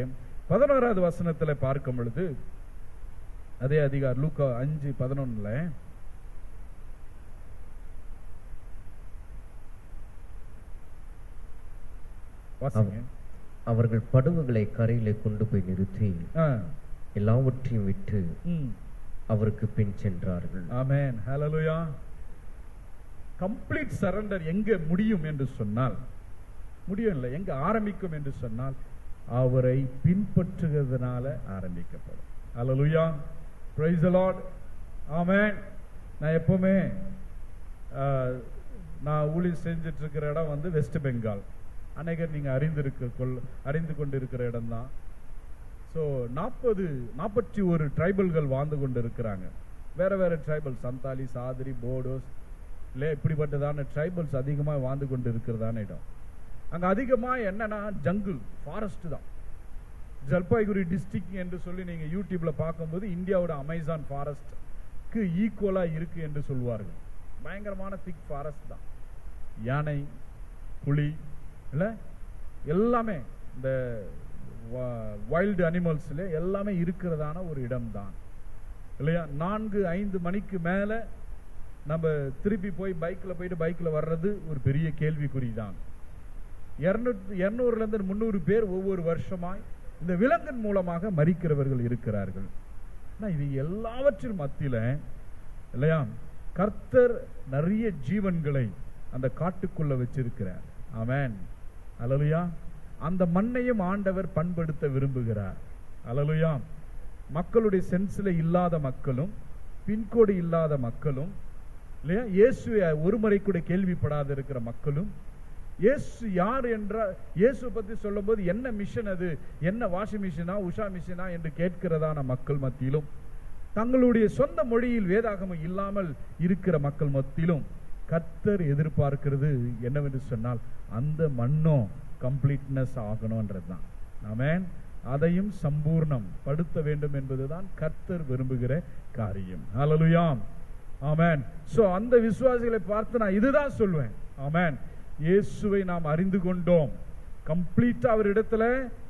11வது வசனத்துல பார்க்கும் பொழுது, அதே அதிகாரம் லூக்கா 5:11 வாசிங்க. அவர்கள் படகுகளை கரையிலே கொண்டு போய் நிறுத்தி எல்லாவற்றையும் விட்டு அவருக்கு பின் சென்றார்கள். ஆமென், ஹalleluya. கம்ப்ளீட் சரண்டர் எங்க முடியும் என்று சொன்னால், முடியும் இல்லை, எங்க ஆரம்பிக்கும் என்று சொன்னால் அவரை பின்பற்றுகிறதுனால ஆரம்பிக்கப்படும். ஹalleluya, praise the lord, ஆமென். நான் எப்பவுமே நான் ஊழியம் செஞ்சுட்டு இருக்கிற இடம் வந்து வெஸ்ட் பெங்கால். அநேகர் நீங்க அறிந்து கொண்டிருக்கிற இடம் தான். ஸோ 41 ட்ரைபல்கள் வாழ்ந்து கொண்டு இருக்கிறாங்க. வேற வேற ட்ரைபல், சந்தாலி, சாதிரி, போடோஸ், இல்லை இப்படிப்பட்டதான ட்ரைபல்ஸ் அதிகமாக வாழ்ந்து கொண்டு இருக்கிறதான இடம். அங்கே அதிகமாக என்னன்னா ஜங்கிள், ஃபாரஸ்ட் தான். ஜல்பாய்குரி டிஸ்ட்ரிக்ட் என்று சொல்லி நீங்கள் யூடியூப்ல பார்க்கும்போது இந்தியாவோட அமேசான் ஃபாரஸ்ட்க்கு ஈக்குவலாக இருக்கு என்று சொல்வார்கள். பயங்கரமான திக் ஃபாரஸ்ட் தான். யானை, புலி, இல்லை எல்லாமே இந்த வைல்டு அனிமல்ஸ்ல எல்லாமே இருக்கிறதான ஒரு இடம் தான் இல்லையா. 4-5 மணிக்கு மேல நம்ம திருப்பி போய் பைக்ல வர்றது ஒரு பெரிய கேள்விக்குறி தான். 200 to 300 பேர் ஒவ்வொரு வருஷமாய் இந்த விலங்கின் மூலமாக மரிக்கிறவர்கள் இருக்கிறார்கள். இது எல்லாவற்றின் மத்தியில இல்லையா கர்த்தர் நிறைய ஜீவன்களை அந்த காட்டுக்குள்ள வச்சிருக்கிறார். ஆமென், அல்லேலூயா. அந்த மண்ணையும் ஆண்டவர் பண்படுத்த விரும்புகிறார். அல்லேலூயா. மக்களுடைய சென்ஸ்ல இல்லாத மக்களும், பின்கோடு இல்லாத மக்களும், இல்லையா இயேசுவை ஒரு முறை கூட கேள்விப்படாத இருக்கிற மக்களும், இயேசு யார் என்ற இயேசு பத்தி சொல்லும் போது என்ன மிஷன், அது என்ன வாஷிங் மிஷினா உஷா மிஷினா என்று கேட்கிறதான மக்கள் மத்தியிலும், தங்களுடைய சொந்த மொழியில் வேதாகமம் இல்லாமல் இருக்கிற மக்கள் மத்தியிலும் கர்த்தர் எதிர்பார்க்கிறது என்னவென்று சொன்னால் அந்த மண்ணும் கம்ப்ளீட்னஸ் ஆகணும்ன்றதுதான். ஆமென். அதையும் சம்பூர்ணம் படுத்த வேண்டும் என்பதுதான் கர்த்தர் விரும்புகிற காரியம். ஹல்லேலூயா, ஆமென். சோ அந்த விசுவாசிகளை பார்த்து நான் இதுதான் சொல்வேன். ஆமென். இயேசுவை நாம் அறிந்து கொண்டோம், கம்ப்ளீட்டா அவர் இடத்துல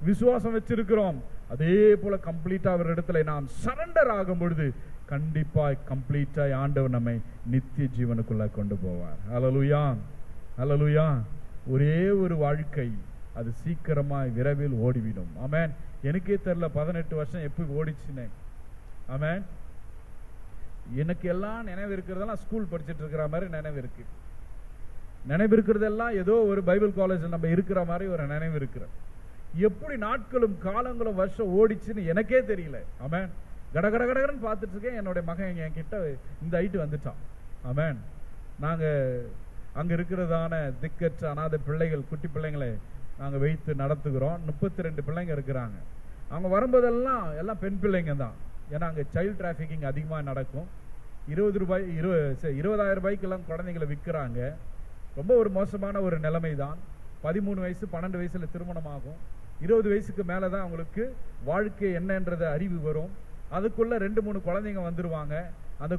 விசுவாசம் வச்சிருக்கிறோம். அதே போல கம்ப்ளீட்டா அவர் இடத்துல நாம் சரண்டர் ஆகும் பொழுது கண்டிப்பா கம்ப்ளீட்டா ஆண்டவர் நம்மை நித்திய ஜீவனுக்குள்ள கொண்டு போவார். ஹல்லேலூயா, ஹல்லேலூயா. ஒரே ஒரு வாழ்க்கை, அது சீக்கிரமாய் விரைவில் ஓடிவிடும். ஆமென். எனக்கே தெரியல 18 வருஷம் எப்படி ஓடிச்சுன்னு. ஆமென். எனக்கு எல்லாம் நினைவு இருக்கிறதெல்லாம் ஸ்கூல் படிச்சுட்டு இருக்கிற மாதிரி நினைவு இருக்கு. நினைவு இருக்கிறதெல்லாம் ஏதோ ஒரு பைபிள் காலேஜ் நம்ம இருக்கிற மாதிரி ஒரு நினைவு இருக்கிற. எப்படி நாட்களும் காலங்களும் வருஷம் ஓடிச்சுன்னு எனக்கே தெரியல. ஆமென். கடகடகடன்னு பார்த்துட்டு இருக்கேன். என்னுடைய மகன் என் கிட்ட இந்த ஹைட்டு வந்துட்டான். ஆமென். நாங்க அங்க இருக்கிறதான திக்கற்ற அநாத பிள்ளைகள், குட்டி பிள்ளைங்களை நாங்க வைத்து நடத்துகிறோம். 32 பிள்ளைங்க இருக்கிறாங்க. அவங்க வரும்போதெல்லாம் எல்லாம் பெண் பிள்ளைங்க தான். ஏன்னா அங்க சைல்ட் டிராபிகிங் அதிகமா நடக்கும். 20,000 ரூபாய்க்கெல்லாம் குழந்தைங்களை விற்கிறாங்க. ரொம்ப ஒரு மோசமான ஒரு நிலைமை தான். 13 வயசு 12 வயசுல திருமணம் ஆகும். 20 வயசுக்கு மேலதான் அவங்களுக்கு வாழ்க்கை என்னன்றத அறிவு வரும். அதுக்குள்ள 2-3 குழந்தைங்க வந்துருவாங்க. அந்த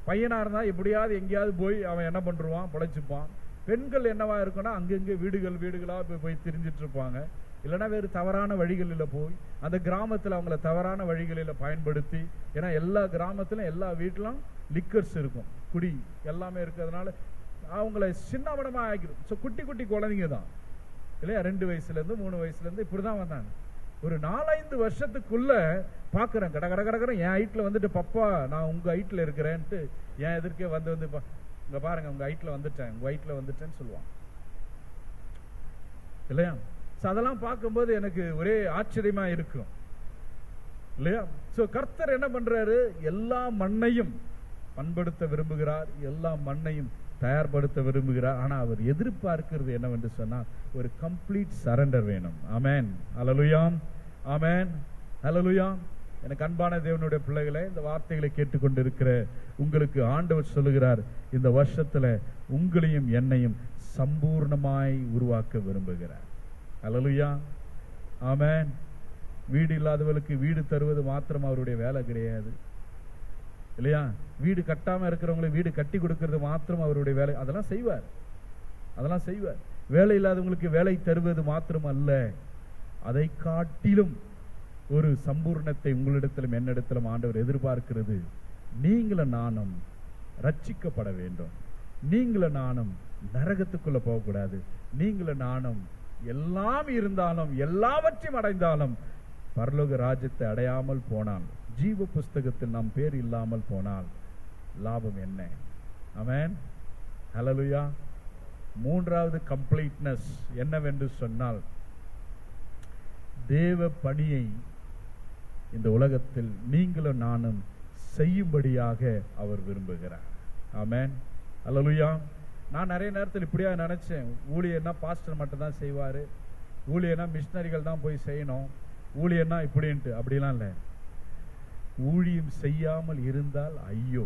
பையனா இருந்தா எப்படியாவது எங்கேயாவது போய் அவன் என்ன பண்றான், பிழைச்சுப்பான். பெண்கள் என்னவா இருக்குன்னா அங்கங்க வீடுகளா போய் திரிஞ்சிட்டு இருப்பாங்க. இல்லைன்னா வேறு தவறான வழிகளில் போய் அந்த கிராமத்தில் அவங்கள தவறான வழிகளில் பயன்படுத்தி, ஏன்னா எல்லா கிராமத்திலும் எல்லா வீட்டிலும் லிக்கர்ஸ் இருக்கும், குடி எல்லாமே இருக்கிறதுனால அவங்கள சின்னவனமா ஆகிடும். ஸோ குட்டி குட்டி குழந்தைங்க தான் இல்லையா, 2 வயசுலேருந்து 3 வயசுலேருந்து இப்படிதான் வந்தாங்க. ஒரு 4-5 வருஷத்துக்குள்ள பாக்குறேன் கடகடகடகரம் என் ஹைட்ல வந்துட்டு, பப்பா நான் உங்க ஹைட்ல இருக்கிறேன்ட்டு என் எதிர்க்கே வந்து இங்க பாருங்க உங்க ஹைட்ல வந்துட்டேன்னு சொல்லுவான் இல்லையா. அதெல்லாம் பார்க்கும்போது எனக்கு ஒரே ஆச்சரியமா இருக்கும் இல்லையா. சோ கர்த்தர் என்ன பண்றாரு, எல்லா மண்ணையும் பண்படுத்த விரும்புகிறார், எல்லா மண்ணையும் தயார்படுத்த விரும்புகிறார். ஆனா அவர் எதிர்பார்க்கிறது என்னவென்று சொன்னால் ஒரு கம்ப்ளீட் சரண்டர் வேணும். ஆமென், ஹல்லேலூயா, ஆமென், ஹல்லேலூயா. எனக்கு அன்பான தேவனுடைய பிள்ளைகளை, இந்த வார்த்தைகளை கேட்டுக்கொண்டிருக்கிற உங்களுக்கு ஆண்டவர் சொல்லுகிறார், இந்த வருஷத்துல உங்களையும் என்னையும் சம்பூர்ணமாய் உருவாக்க விரும்புகிறார். ஹல்லேலூயா, ஆமென். வீடு இல்லாதவர்களுக்கு வீடு தருவது மாத்திரம் அவருடைய வேலை கிடையாது இல்லையா. வீடு கட்டாம இருக்கிறவங்களுக்கு வீடு கட்டி கொடுக்கிறது மாத்திரம் அவருடைய வேலை. அதெல்லாம் செய்வார். வேலை இல்லாதவங்களுக்கு வேலை தருவது மாத்திரம் அல்ல, அதை காட்டிலும் ஒரு சம்பூர்ணத்தை உங்களிடத்திலும் என்னிடத்திலும் ஆண்டவர் எதிர்பார்க்கிறது. நீங்களும் நானும் ரட்சிக்கப்பட வேண்டும். நீங்களும் நானும் நரகத்துக்குள்ள போகக்கூடாது. நீங்களும் நானும் எல்லாம் இருந்தாலும் எல்லாவற்றையும் அடைந்தாலும் பரலோக ராஜ்யத்தை அடையாமல் போனால் ஜீவ புஸ்தகத்தில் நாம் பேர் இல்லாமல் போனால் லாபம் என்ன? ஆமென். ஹல்லேலூயா. மூன்றாவது கம்ப்ளீட்னஸ் என்னவென்று சொன்னால், தேவ பணியை இந்த உலகத்தில் நீங்களும் நானும் செய்யும்படியாக அவர் விரும்புகிறார். ஆமென். ஹல்லேலூயா. நான் நிறைய நேரத்தில் இப்படியா நினைச்சேன், ஊழியர்னா பாஸ்டர் மட்டும் தான் செய்வாரு, ஊழியர்னா மிஷனரிகள் தான் போய் செய்யணும், ஊழியர்னா இப்படின்ட்டு. அப்படிலாம் இல்லை. ஊழியம் செய்யாமல் இருந்தால் ஐயோ,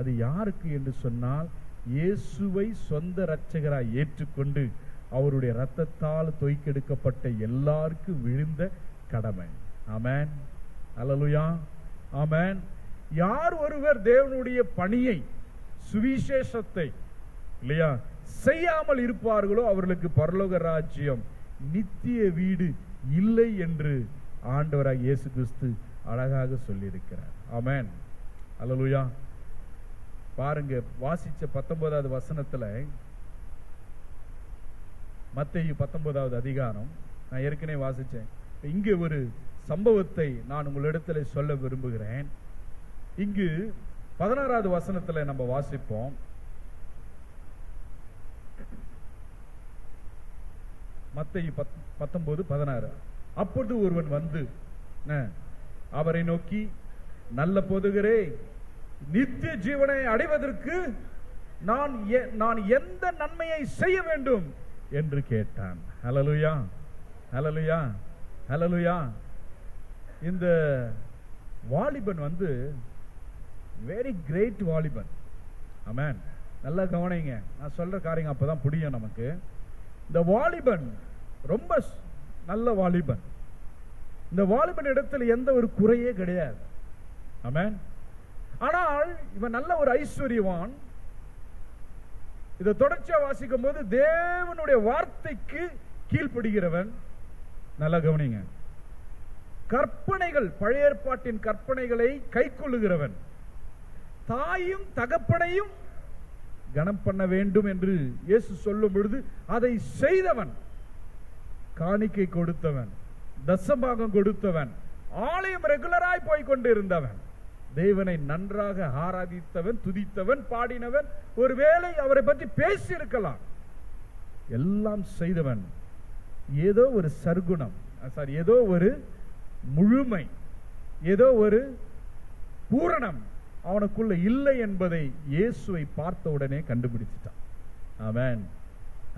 அது யாருக்கு என்று சொன்னால், இயேசுவை சொந்த இரட்சகராய் ஏற்றுக்கொண்டு அவருடைய இரத்தத்தால் தோய்க்கெடுக்கப்பட்ட எல்லாருக்கும் விழுந்த கடமை. ஆமென். ஹல்லேலூயா. ஆமென். யார் ஒருவர் தேவனுடைய பணியை, சுவிசேஷத்தை இல்லையா செய்யாமல் இருப்பார்களோ அவர்களுக்கு பரலோக ராஜ்யம், நித்திய வீடு இல்லை என்று ஆண்டவராக இயேசு கிறிஸ்து அழகாக சொல்லி இருக்கிறார். ஆமென். ஹல்லேலூயா. பாருங்க, வாசிச்ச 19வது வசனத்துல, மத்தேயு 19வது அதிகாரம் நான் ஏற்கனவே வாசிச்சேன். இங்கு ஒரு சம்பவத்தை நான் உங்களிடத்துல சொல்ல விரும்புகிறேன். இங்கு 16வது வசனத்துல நம்ம வாசிப்போம். மத்தேயு 19:16. அப்பொழுது ஒருவன் வந்து அவரை நோக்கி, நல்ல போதகரே, நித்திய ஜீவனை அடைவதற்கு நான் எந்த நன்மையை செய்ய வேண்டும் என்று கேட்டான். ஹல்லேலூயா. ஹல்லேலூயா. ஹல்லேலூயா. இந்த வாலிபன் வந்து வெரி கிரேட் வாலிபன். ஆமென். நல்லா கவனிங்க, நான் சொல்ற காரியம் அப்பதான் புரியும் நமக்கு. இந்த வாலிபன் ரொம்ப நல்ல வாலிபன். இந்த வாலிபன் இடத்துல எந்த ஒரு குறையே கிடையாது. ஆமென். ஆனால் இவன் நல்ல ஒரு ஐஸ்வர்யவான். இதை தொடர்ச்சியா வாசிக்கும் போது தேவனுடைய வார்த்தைக்கு கீழ்ப்படுகிறவன். நல்லா கவனிங்க. கற்பனைகள், பழைய ஏற்பாட்டின் கற்பனைகளை கைக்கொள்ளுகிறவன். தாயும் தகப்பனையும் கனம் பண்ண வேண்டும் என்று இயேசு சொல்லும் பொழுது அதை செய்தவன். காணிக்கை கொடுத்தவன், தசபாகம் கொடுத்தவன், ஆலயம் ரெகுலராய் போய் கொண்டிருந்தவன், தேவனை நன்றாக ஆராதித்தவன், துதித்தவன், பாடினவன், ஒருவேளை அவரை பற்றி பேசி இருக்கலாம். எல்லாம் செய்தவன். ஏதோ ஒரு சர்க்குணம், ஏதோ ஒரு முழுமை, ஏதோ ஒரு பூரணம் அவனுக்குள்ள இல்லை என்பதை இயேசுவை பார்த்த உடனே கண்டுபிடிச்சிட்டான். ஆமென்.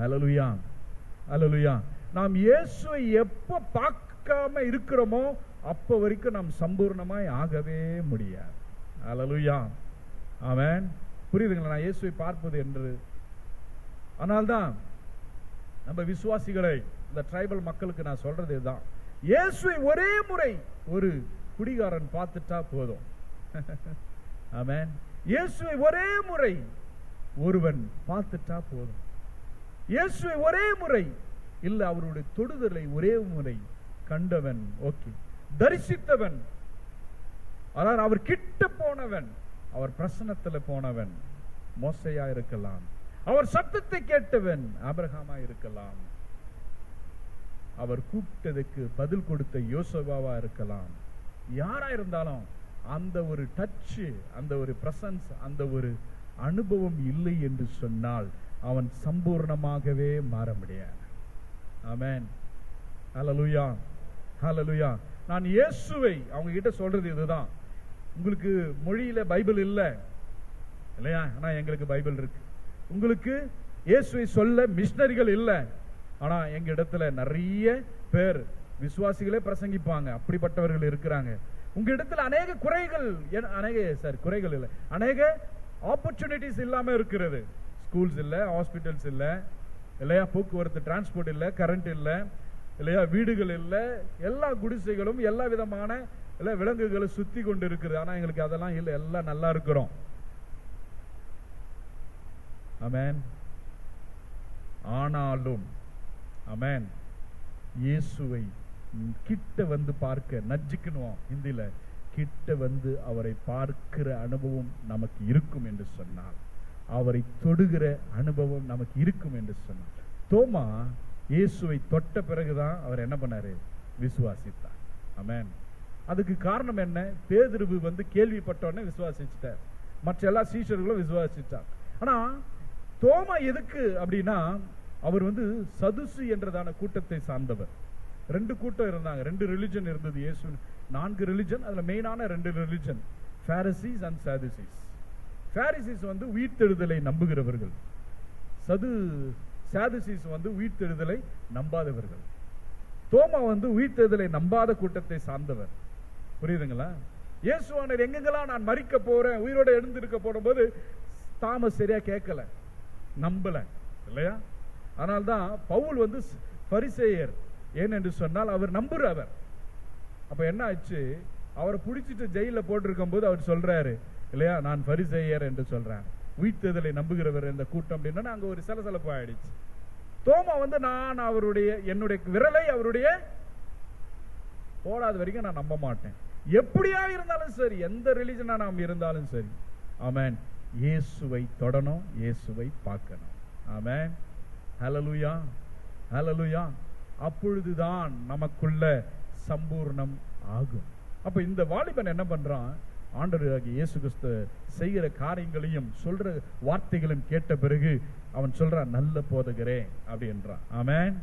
ஹல்லேலூயா. ஹல்லேலூயா. நாம் இயேசுவை எப்ப பார்க்காம இருக்கிறோமோ அப்ப வரைக்கும் நாம் சம்பூர்ணமாய் ஆகவே முடியாது. ஹல்லேலூயா. ஆமென். புரியுதுங்களா நான் இயேசுவை பார்ப்பது என்று? ஆனால்தான் நம்ம விசுவாசிகளை, இந்த ட்ரைபல் மக்களுக்கு நான் சொல்றது இதுதான், இயேசுவை ஒரே முறை ஒரு குடிகாரன் பார்த்துட்டா போதும். ஆமென். இயேசுவை ஒரே முறை ஒருவன் பார்த்துட்டா போதும். இயேசுவை ஒரே முறை இல்ல, அவருடைய தொடுதலை ஒரே முறை கண்டவன், ஓகே, தரிசித்தவன், அதாவது அவர் கிட்ட போனவன், அவர் பிரசன்னத்துல போனவன் மோசையா இருக்கலாம், அவர் சத்தத்தை கேட்டவன் ஆபிரகாமா இருக்கலாம், அவர் கூப்பிட்டதுக்கு பதில் கொடுத்த யோசேபாவா இருக்கலாம். யாரா இருந்தாலும் அந்த ஒரு டச், அந்த ஒரு பிரசன்ஸ், அந்த ஒரு அனுபவம் இல்லை என்று சொன்னால் அவன் சம்பூர்ணமாகவே மாற முடியாது. ஆமென். ஹல்லேலூயா. ஹல்லேலூயா. நான் இயேசுவை அவங்க கிட்ட சொல்றது இதுதான். உங்களுக்கு மொழியில பைபிள் இல்ல இல்லையா? ஆனா எங்களுக்கு பைபிள் இருக்கு. உங்களுக்கு இயேசுவை சொல்ல மிஷனரிகள் இல்ல, ஆனா எங்க இடத்துல நிறைய பேர் விசுவாசிகளே பிரசங்கிப்பாங்க. அப்படிப்பட்டவர்கள் இருக்கிறாங்க. உங்க இடத்துல அநேக குறைகள், குறைகள் இல்ல, அநேக ஆப்பர்ச்சுனிட்டிஸ் இல்லாம இருக்கிறது. ஸ்கூல்ஸ் இல்ல, ஹாஸ்பிட்டல்ஸ் இல்ல இல்லையா, போக்குவரத்து டிரான்ஸ்போர்ட் இல்ல, கரண்ட் இல்ல இல்லையா, வீடுகள் இல்ல, எல்லா குடிசைகளும் எல்லா விதமான விலங்குகளும் சுத்தி கொண்டு இருக்குது. ஆனா எங்களுக்கு அதெல்லாம் இல்ல, எல்லாம் நல்லா இருக்கிறோம். ஆமென். ஆனாலும் ஆமென், இயேசுவை கிட்ட வந்து பார்க்க, நஜ்ஜிக்கணும் ஹிந்தில, கிட்ட வந்து அவரை பார்க்கிற அனுபவம் நமக்கு இருக்கும் என்று சொன்னால், அவரை தொடுகிற அனுபவம் நமக்கு இருக்கும் என்று சொன்னார். தோமா இயேசுவை தொட்ட பிறகுதான் அவர் என்ன பண்ணாரு? விசுவாசித்தார். ஆமென். அதுக்கு காரணம் என்ன? பேதுரு கேள்விப்பட்டோடனே விசுவாசிச்சிட்டார், மற்ற எல்லா சீஷர்களும் விசுவாசிச்சார். ஆனா தோமா எதுக்கு அப்படின்னா, அவர் சதுசு என்றதான கூட்டத்தை சார்ந்தவர். 2 கூட்டம் இருந்தாங்க, 2 ரிலிஜன் இருந்தது. இயேசு 4 ரிலிஜன், அதுல மெயினான 2 ரிலிஜன், பாரிசீஸ் அண்ட் சாதுசீஸ். பாரிசீஸ் உயிர்த்தெழுதலை நம்புகிறவர்கள், சாதுசீஸ் உயிர்த்தெழுதலை நம்பாதவர்கள். தோமா உயிர்த்தெழுதலை நம்பாத கூட்டத்தை சார்ந்தவர். புரியுதுங்களா? இயேசுவானவர் எங்கெங்கெல்லாம் நான் மரிக்க போறேன், உயிரோட எழுந்திருக்க போடும்போது தாமஸ் சரியா கேட்கல, நம்பல இல்லையா? அதனால்தான் பவுல் பரிசேயர், ஏனென்று சொன்னால் அவர் நம்புறவர். அப்ப என்ன ஆச்சு, அவரை பிடிச்சிட்டு ஜெயில போட்டிருக்கும் போது அவர் சொல்றாரு இல்லையா, நான் பரிசேயர் என்று சொல்றாரு, உயிர்த்தெழுதலை நம்புகிறவர் இந்த கூட்டம் அப்படின்னா அங்க ஒரு சலசலப்பு ஆயிடுச்சு. தோமா நான் அவருடைய என்னுடைய விரலை அவருடைய போடாத வரைக்கும் நான் நம்ப மாட்டேன். எப்படியா இருந்தாலும் சரி, எந்த ரிலிஜனா நாம் இருந்தாலும் சரி, ஆமென், இயேசுவை தொடணும், இயேசுவை பார்க்கணும். ஆமென், ஹல்லேலூயா, ஹல்லேலூயா. அப்பொழுதுதான் நமக்குள்ள சம்பூர்ணம் ஆகும். அப்ப இந்த வாலிபன் என்ன பண்றான், ஆண்டவராகிய இயேசு கிறிஸ்து செய்கிற காரியங்களையும் சொல்ற வார்த்தைகளும் கேட்ட பிறகு அவன் சொல்றான், நல்ல போதகரே அப்படின்றான். ஆமென்,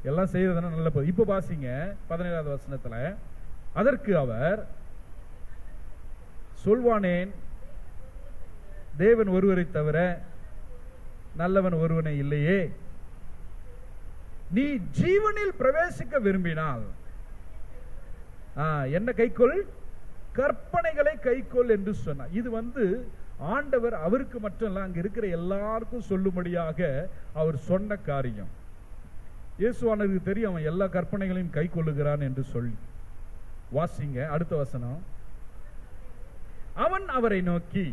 எல்லாம் செய்யறதுனா நல்ல போது. இப்ப வாசிங்க 17வது வசனத்துல, அதற்கு அவர் சொல்வானேன், தேவன் ஒருவரை தவிர நல்லவன் ஒருவனை இல்லையே, நீ ஜீவனில் பிரவேசிக்க விரும்பினால் என்ன கைக்கொள், கற்பனைகளை கைக்கொள் என்று சொன்னார். இது ஆண்டவர் அவருக்கு மட்டும் இல்ல, அங்க இருக்கிற எல்லாருக்கும் சொல்லும்படியாக அவர் சொன்ன காரியம். இயேசுவானவருக்கு தெரியும் அவன் எல்லா கற்பனைகளையும் கை கொள்ளுகிறான் என்று சொல்லி. வாசிங்க அடுத்த வசனம். அவன் அவரை நோக்கி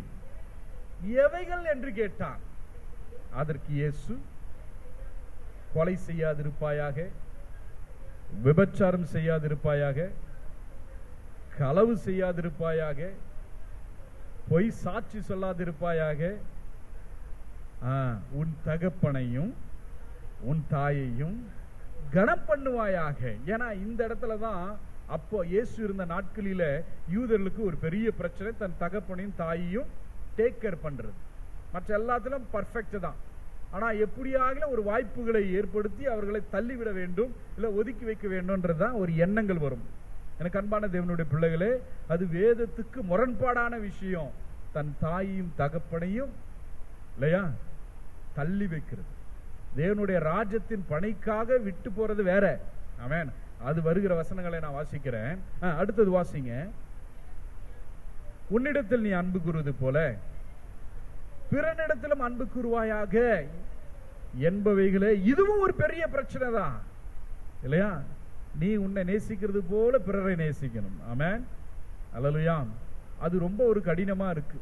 எவைகள் என்று கேட்டான். அதற்கு இயேசு, கொலை செய்யாதிருப்பாயாக, விபச்சாரம் செய்யாதிருப்பாயாக, களவு செய்யாதிருப்பாயாக, பொய் சாட்சி சொல்லாதிருப்பாயாக, உன் தகப்பனையும் உன் தாயையும் கனம் பண்ணுவாயாக. ஏன்னா இந்த இடத்துலதான் அப்போ இயேசு இருந்த நாட்களில யூதர்களுக்கு ஒரு பெரிய பிரச்சனை, தன் தகப்பனையும் தாயையும் டேக் கேர் பண்றது. மற்ற எல்லாத்திலும் பர்ஃபெக்ட் தான். ஆனா எப்படியாக ஒரு வாய்ப்புகளை ஏற்படுத்தி அவர்களை தள்ளிவிட வேண்டும், இல்ல ஒதுக்கி வைக்க வேண்டும்ன்றதுதான் ஒரு எண்ணங்கள் வரும். எனக்கு அன்பான தேவனுடைய பிள்ளைகளே, அது வேதத்துக்கு முரண்பாடான விஷயம். தன் தாயையும் தகப்பனையும் இல்லையா தள்ளி வைக்கிறது. தேவனுடைய ராஜ்யத்தின் பணிக்காக விட்டு போறது வேற. ஆமென். அது வருகிற வசனங்களை நான் வாசிக்கிறேன். அடுத்தது வாசிங்க. உன்னிடத்தில் நீ அன்பு கூறுவது போல பிறனிடத்திலும் அன்பு கூறுவாயாக என்பவைகளே. இதுவும் ஒரு பெரிய பிரச்சனை தான் இல்லையா? நீ உன்னை நேசிக்கிறது போல பிறரை நேசிக்கணும். ஆமென், அல்லேலூயா. அது ரொம்ப ஒரு கடினமா இருக்கு.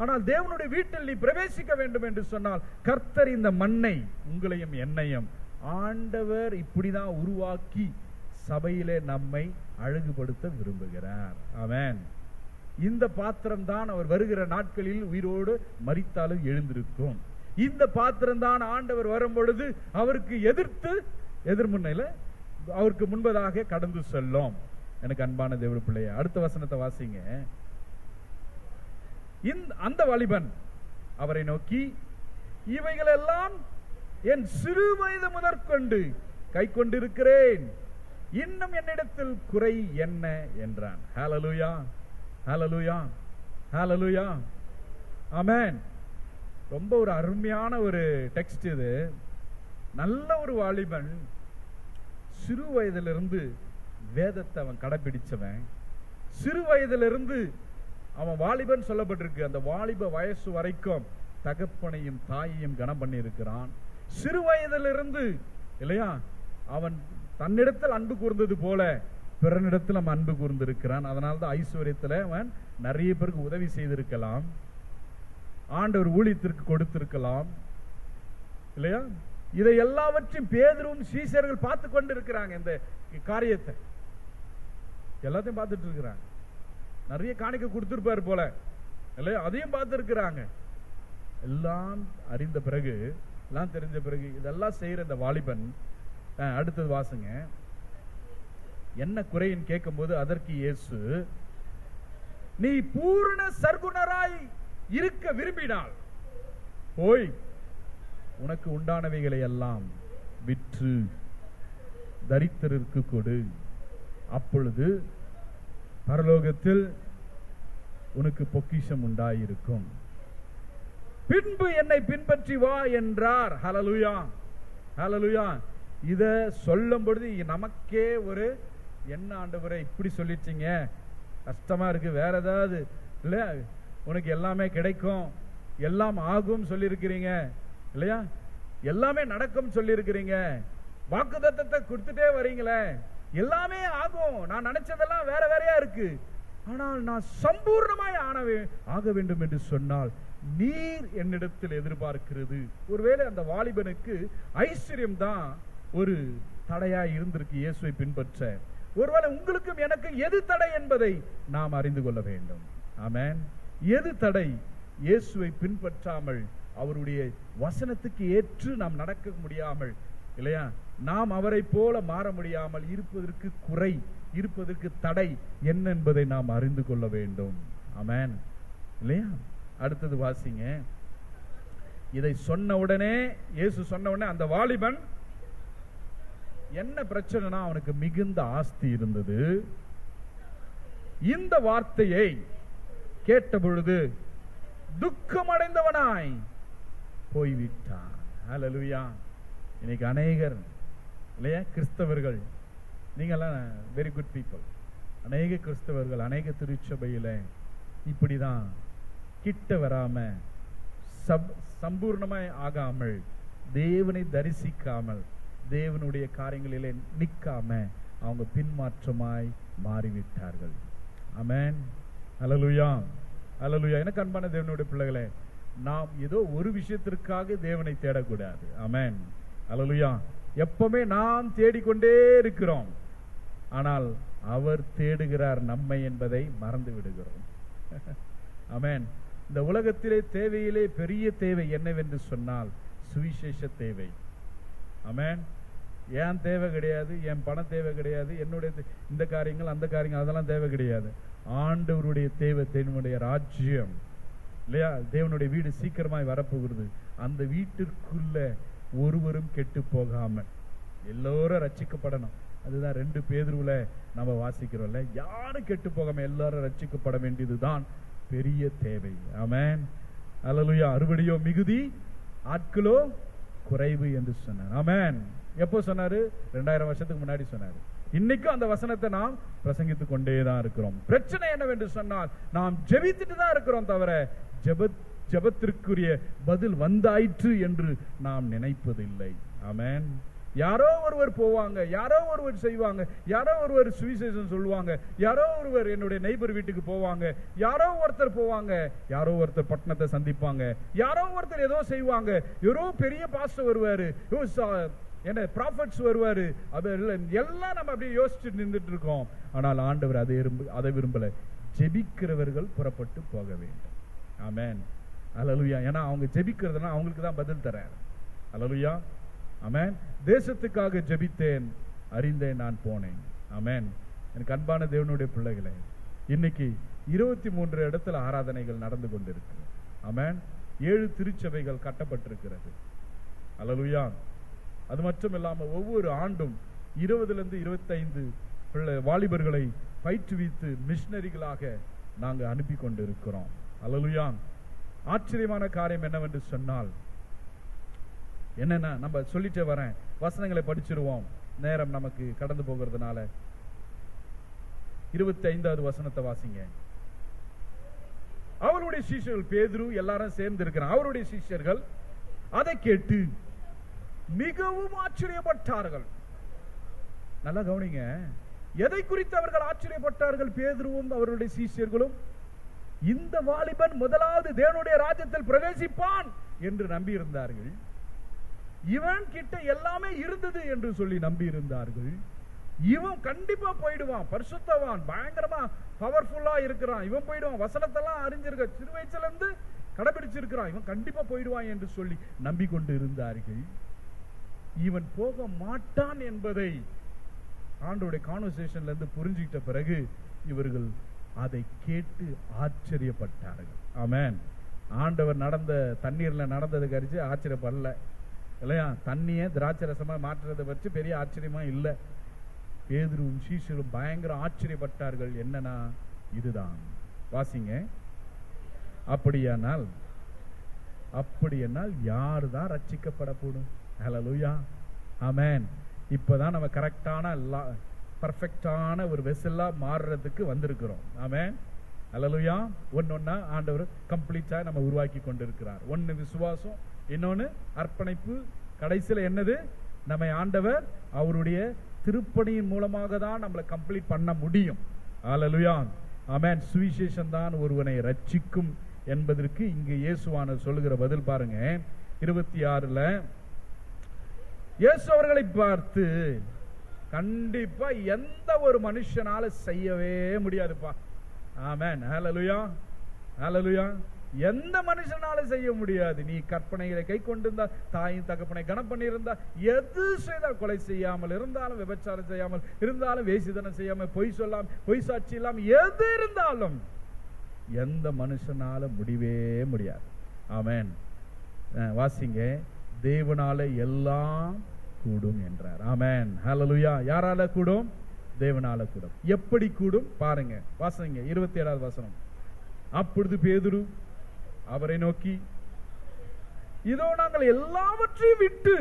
ஆனால் தேவனுடைய வீட்டில் நீ பிரவேசிக்க வேண்டும் என்று சொன்னால், கர்த்தர் இந்த மண்ணை உங்களையும் என்னையும் ஆண்டவர் இப்படிதான் உருவாக்கி சபையிலே நம்மை அழகுபடுத்த விரும்புகிறார். ஆமென். இந்த பாத்திரம் தான் அவர் வருகிற நாட்களில் உயிரோடு மரித்தாலும் எழுந்திருக்கும். இந்த பாத்திரம் தான் ஆண்டவர் வரும் பொழுது அவருக்கு எதிர்முன்னையில அவருக்கு முன்பதாக கடந்து செல்லும். எனக்கு அன்பான தேவ பிள்ளைய, அடுத்த வசனத்தை வாசிங்க. அந்த வாலிபன் அவரை நோக்கி, இவைகள் எல்லாம் என் சிறு வயது முதற்கொண்டு கை கொண்டிருக்கிறேன், இன்னும் என்னிடத்தில் குறை என்ன என்றான். ஹல்லேலூயா, ஹல்லேலூயா, ஹல்லேலூயா, ஆமென். ரொம்ப ஒரு அருமையான ஒரு டெக்ஸ்ட் இது. நல்ல ஒரு வாலிபன், சிறு வயதிலிருந்து வேதத்தை அவன் கடைபிடிச்சவன். சிறு வயதிலிருந்து அவன் வாலிபன் சொல்லப்பட்டிருக்கு. அந்த வாலிப வயசு வரைக்கும் தகப்பனையும் தாயையும் கனம் பண்ணி இருக்கிறான். சிறு வயதிலிருந்து இல்லையா, அவன் தன்னிடத்தில் அன்பு கூர்ந்தது போல பிறனிடத்தில் அவன் அன்பு கூர்ந்திருக்கிறான். அதனால்தான் ஐஸ்வர்யத்தில் அவன் நிறைய பேருக்கு உதவி செய்திருக்கலாம், ஆண்டவர் ஊழியத்திற்கு கொடுத்திருக்கலாம் இல்லையா? இதை எல்லாவற்றையும் பேதுருவும் சீஷர்கள் பார்த்து கொண்டு இருக்கிறாங்க. இந்த காரியத்தை எல்லாத்தையும் பார்த்துட்டு இருக்கிறாங்க. நிறைய காணிக்கை கொடுத்திருப்பாரு போல இல்லையா, அதையும் பார்த்து இருக்கிறாங்க. எல்லாம் அறிந்த பிறகு, எல்லாம் தெரிஞ்ச பிறகு இதெல்லாம் செய்யற இந்த வாலிபன் அடுத்தது வாசுங்க. என்ன குறைன்னு கேட்கும்போது அதற்கு இயேசு, நீ பூரண சர்க்குணராய் இருக்க விரும்பினால் போய் உனக்கு உண்டானவைகளை எல்லாம் விற்று தரித்திரருக்கு கொடு, அப்பொழுது பரலோகத்தில் உனக்கு பொக்கிஷம் உண்டாயிருக்கும், பின்பு என்னை பின்பற்றி வா என்றார். ஹல்லேலூயா, ஹல்லேலூயா. இத சொல்லும் பொழுது நமக்கே ஒரு என்ன ஆண்டவரே இப்படி சொல்லிட்டீங்க, கஷ்டமா இருக்கு, வேற ஏதாவது இல்ல, உனக்கு எல்லாமே கிடைக்கும், எல்லாம் ஆகும் சொல்லி இருக்கிறீங்க இல்லையா, எல்லாமே நடக்கும் சொல்லி இருக்கிறீங்க, வாக்குத்தத்தத்தை கொடுத்துட்டே வரீங்களே, எல்லாமே ஆகும், நான் நினைச்சதெல்லாம் வேற வேறையா இருக்கு, ஆனால் நான் சம்பூர்ணமாய் ஆக வேண்டும் என்று சொன்னால் நீர் என்னிடத்தில் எதிர்பார்க்கிறது. ஒருவேளை அந்த வாலிபனுக்கு ஐஸ்வர்யம் தான் ஒரு தடையா இருந்திருக்கு இயேசுவை பின்பற்ற. ஒருவேளை உங்களுக்கும் எனக்கும் எது தடை என்பதை நாம் அறிந்து கொள்ள வேண்டும். ஆமென். எது தடை? இயேசுவை பின்பற்றாமல், அவருடைய வசனத்துக்கு ஏற்று நாம் நடக்க முடியாமல் இல்லையா, நாம் அவரை போல மாற முடியாமல் இருப்பதற்கு குறை, இருப்பதற்கு தடை என்ன என்பதை நாம் அறிந்து கொள்ள வேண்டும். ஆமென் இல்லையா? அடுத்தது வாசிங்க. இதை சொன்ன உடனே, இயேசு சொன்ன உடனே அந்த வாலிபன், என்ன பிரச்சனைனா அவனுக்கு மிகுந்த ஆஸ்தி இருந்தது, இந்த வார்த்தையை கேட்ட பொழுது துக்கமடைந்தவனாய் போய்விட்டான். ஹல்லேலூயா. இன்னைக்கு அநேகர் இல்லையா, கிறிஸ்தவர்கள், நீங்கெல்லாம் வெரி குட் பீப்புள், அநேக கிறிஸ்தவர்கள் அநேக திருச்சபையில இப்படிதான் கிட்ட வராம, சம்பூர்ணமாய் ஆகாமல், தேவனை தரிசிக்காமல், தேவனுடைய காரியங்களிலே நிற்காம அவங்க பின்மாற்றமாய் மாறிவிட்டார்கள். ஆமென். ஹல்லேலூயா, ஹல்லேலூயா. எனக்கு அன்பான தேவனுடைய பிள்ளைகளே, நாம் ஏதோ ஒரு விஷயத்திற்காக தேவனை தேடக்கூடாது. ஆமென். ஹல்லேலூயா. எப்பவுமே நாம் தேடிக்கொண்டே இருக்கிறோம், ஆனால் அவர் தேடுகிறார் நம்மை என்பதை மறந்து விடுகிறோம். ஆமென். இந்த உலகத்திலே தேவையிலே பெரிய தேவை என்னவென்று சொன்னால் சுவிசேஷ தேவை. ஆமென். ஏன் தேவை கிடையாது, என் பண தேவை கிடையாது, என்னுடைய இந்த காரியங்கள் அந்த காரியங்கள் அதெல்லாம் தேவை கிடையாது. ஆண்டவருடைய தேவை, தேவனுடைய ராஜ்யம் இல்லையா, தேவனுடைய வீடு சீக்கிரமாய் வரப்போகிறது. அந்த வீட்டிற்குள்ள ஒருவரும் கெட்டு போகாமல் எல்லோரும் ரட்சிக்கப்படணும். அதுதான் 2 பேதுருவுல நம்ம வாசிக்கிறோம்ல, யாரும் கெட்டு போகாம எல்லாரும் ரட்சிக்கப்பட வேண்டியதுதான் பெரிய தேவை. ஆமென். ஹல்லேலூயா. அறுவடையோ மிகுதி, ஆட்களோ குறைவு என்று சொன்னார். ஆமென். எப்போ சொன்னாரு? 2000 வருஷத்துக்கு முன்னாடி சொன்னாரு. இன்னைக்கும் அந்த வசனத்தை நாம் பிரசங்கித்துக் கொண்டேதான் இருக்கிறோம். பிரச்சனை என்னவென்று சொன்னால், நாம் ஜெபித்துட்டு தான் இருக்கிறோம் தவிர ஜெபத்திற்குரிய பதில் வந்தாயிற்று என்று நாம் நினைப்பதில்லை. ஆமென். யாரோ ஒருவர் போவாங்க, யாரோ ஒருவர் செய்வாங்க, யாரோ ஒருவர் சுவிசேஷம் சொல்லுவாங்க, யாரோ ஒருவர் என்னுடைய நெய்பர் வீட்டுக்கு போவாங்க, யாரோ ஒருத்தர் போவாங்க, யாரோ ஒருத்தர் பட்டணத்தை சந்திப்பாங்க, யாரோ ஒருத்தர் ஏதோ செய்வாங்க, யாரோ பெரிய பாஸ்டர் வருவாரு, என்ன ப்ராஃபட்ஸ் வருவாரு, அது எல்லாம் நம்ம அப்படியே யோசிச்சுட்டு நின்றுட்டு இருக்கோம். ஆனால் ஆண்டவர் அதை விரும்பல. ஜெபிக்கிறவர்கள் புறப்பட்டு போக வேண்டும். ஆமென். ஹல்லேலூயா. ஏன்னா அவங்க ஜெபிக்கிறதுனா அவங்களுக்கு தான் பதில் தரார். ஹல்லேலூயா. ஆமென். தேசத்துக்காக ஜெபித்தேன், அறிந்தேன், நான் போனேன். ஆமென். எனக்கு அன்பான தேவனுடைய பிள்ளைகளே, இன்னைக்கு 23 இடத்துல ஆராதனைகள் நடந்து கொண்டிருக்கு. ஆமென். 7 திருச்சபைகள் கட்டப்பட்டிருக்கிறது. ஹல்லேலூயா. அது மட்டும் இல்லாம ஒவ்வொரு ஆண்டும் 20 to 25 வாலிபர்களை பயிற்றுவித்து மிஷனரிகளாக நாங்க அனுப்பி கொண்டு இருக்கிறோம். ஹல்லேலூயா. ஆச்சரியமான காரியம் என்னவென்று சொன்னால், என்னன்னா நம்ம சொல்லிட்டே வரேன், வசனங்களை படிச்சிருவோம், நேரம் நமக்கு கடந்து போகிறதுனால. 25வது வசனத்தை வாசிங்க. அவருடைய சீஷர்கள், பேதுரு எல்லாரும் சேர்ந்து இருக்கிறாங்க, அவருடைய சீஷர்கள் அதை கேட்டு மிகவும் ஆச்சரியப்பட்டார்கள். நல்லா கவனிங்க, எதை குறித்து அவர்கள் ஆச்சரியப்பட்டார்கள்? பேதுருவும் அவருடைய சீஷர்களும், இந்த வாலிபன் முதலாவது தேவனுடைய ராஜ்யத்தில் பிரவேசிப்பான் என்று நம்பி இருந்தார்கள். இவன் கிட்ட எல்லாமே இருந்தது என்று சொல்லி நம்பி இருந்தார்கள். இவன் கண்டிப்பா போயிடுவான், பரிசுத்தவான், பயங்கரமா பவர்ஃபுல்லா இருக்கிறான், இவன் போயிடுவான், வசனத்தெல்லாம் அறிஞ்சிருக்க, சிறு வயசுல இருந்து கடைபிடிச்சிருக்கிறான், இவன் கண்டிப்பா போயிடுவான் என்று சொல்லி நம்பிக்கொண்டு இருந்தார்கள். இவன் போக மாட்டான் என்பதை ஆண்டவருடைய கான்வர்சேஷன்ல இருந்து புரிஞ்சுக்கிட்ட பிறகு இவர்கள் அதை கேட்டு ஆச்சரியப்பட்டார்கள். ஆமென். ஆண்டவர் நடந்த தண்ணீர்ல நடந்தது கரிச்சு ஆச்சரியப்படல இல்லையா? தண்ணியை திராட்சை ரசமா மாற்றுறதை வச்சு பெரிய ஆச்சரியமா இல்லை. பேதுருவும் சீஷரும் பயங்கர ஆச்சரியப்பட்டார்கள். என்னன்னா இதுதான். வாசிங்க. அப்படியானால் யாரு தான் ரட்சிக்கப்படக்கூடும்? ஹல்லேலூயா, ஆமென். இப்பதான் நம்ம கரெக்டான பர்ஃபெக்டான ஒரு வெசலா மாறுறதுக்கு வந்திருக்கிறோம். ஆமென், ஹல்லேலூயா. ஒன்னொன்னா ஆண்டவர் கம்ப்ளீட்டா நம்ம உருவாக்கி கொண்டிருக்கிறார். ஒன்னு விசுவாசம், இன்னொன்னு அர்ப்பணிப்பு, கடைசியில என்னது? நம்ம ஆண்டவர் அவருடைய திருப்பணியின் மூலமாக தான் நம்மளை கம்ப்ளீட் பண்ண முடியும். ஹல்லேலூயா, ஆமென். சுவிசேஷம் தான் ஒருவனை ரட்சிக்கும் என்பதற்கு இங்கு இயேசுவானவர் சொல்லுகிற பதில் பாருங்க. 26ல இயேசு அவர்களை பார்த்து, கண்டிப்பா எந்த ஒரு மனுஷனால செய்யவே முடியாதுப்பா. ஆமென், ஹல்லேலூயா, ஹல்லேலூயா. எந்த மனுஷனால செய்ய முடியாது. நீ கற்பனைகளை கை கொண்டிருந்தா, தாயின் தகப்பனை கனம் பண்ணியிருந்தா, எது செய்தால், கொலை செய்யாமல் இருந்தாலும், விபச்சாரம் செய்யாமல் இருந்தாலும், வேசித்தனம் செய்யாமல், பொய் சொல்லாம, பொய் சாட்சி இல்லாமல், எது இருந்தாலும் எந்த மனுஷனால முடியவே முடியாது. ஆமென். வாசிங்க. தேவனால எல்லாம் கூடும் என்றார். ஆமென், ஹல்லேலூயா. யாரால கூடும்? தேவனால கூடும். எப்படி கூடும் பாருங்க. வாசிங்க 27வது வசனம். அப்பொழுது பேதுரு அவரை நோக்கி, இதோ நாங்கள் எல்லாவற்றையும் விட்டு.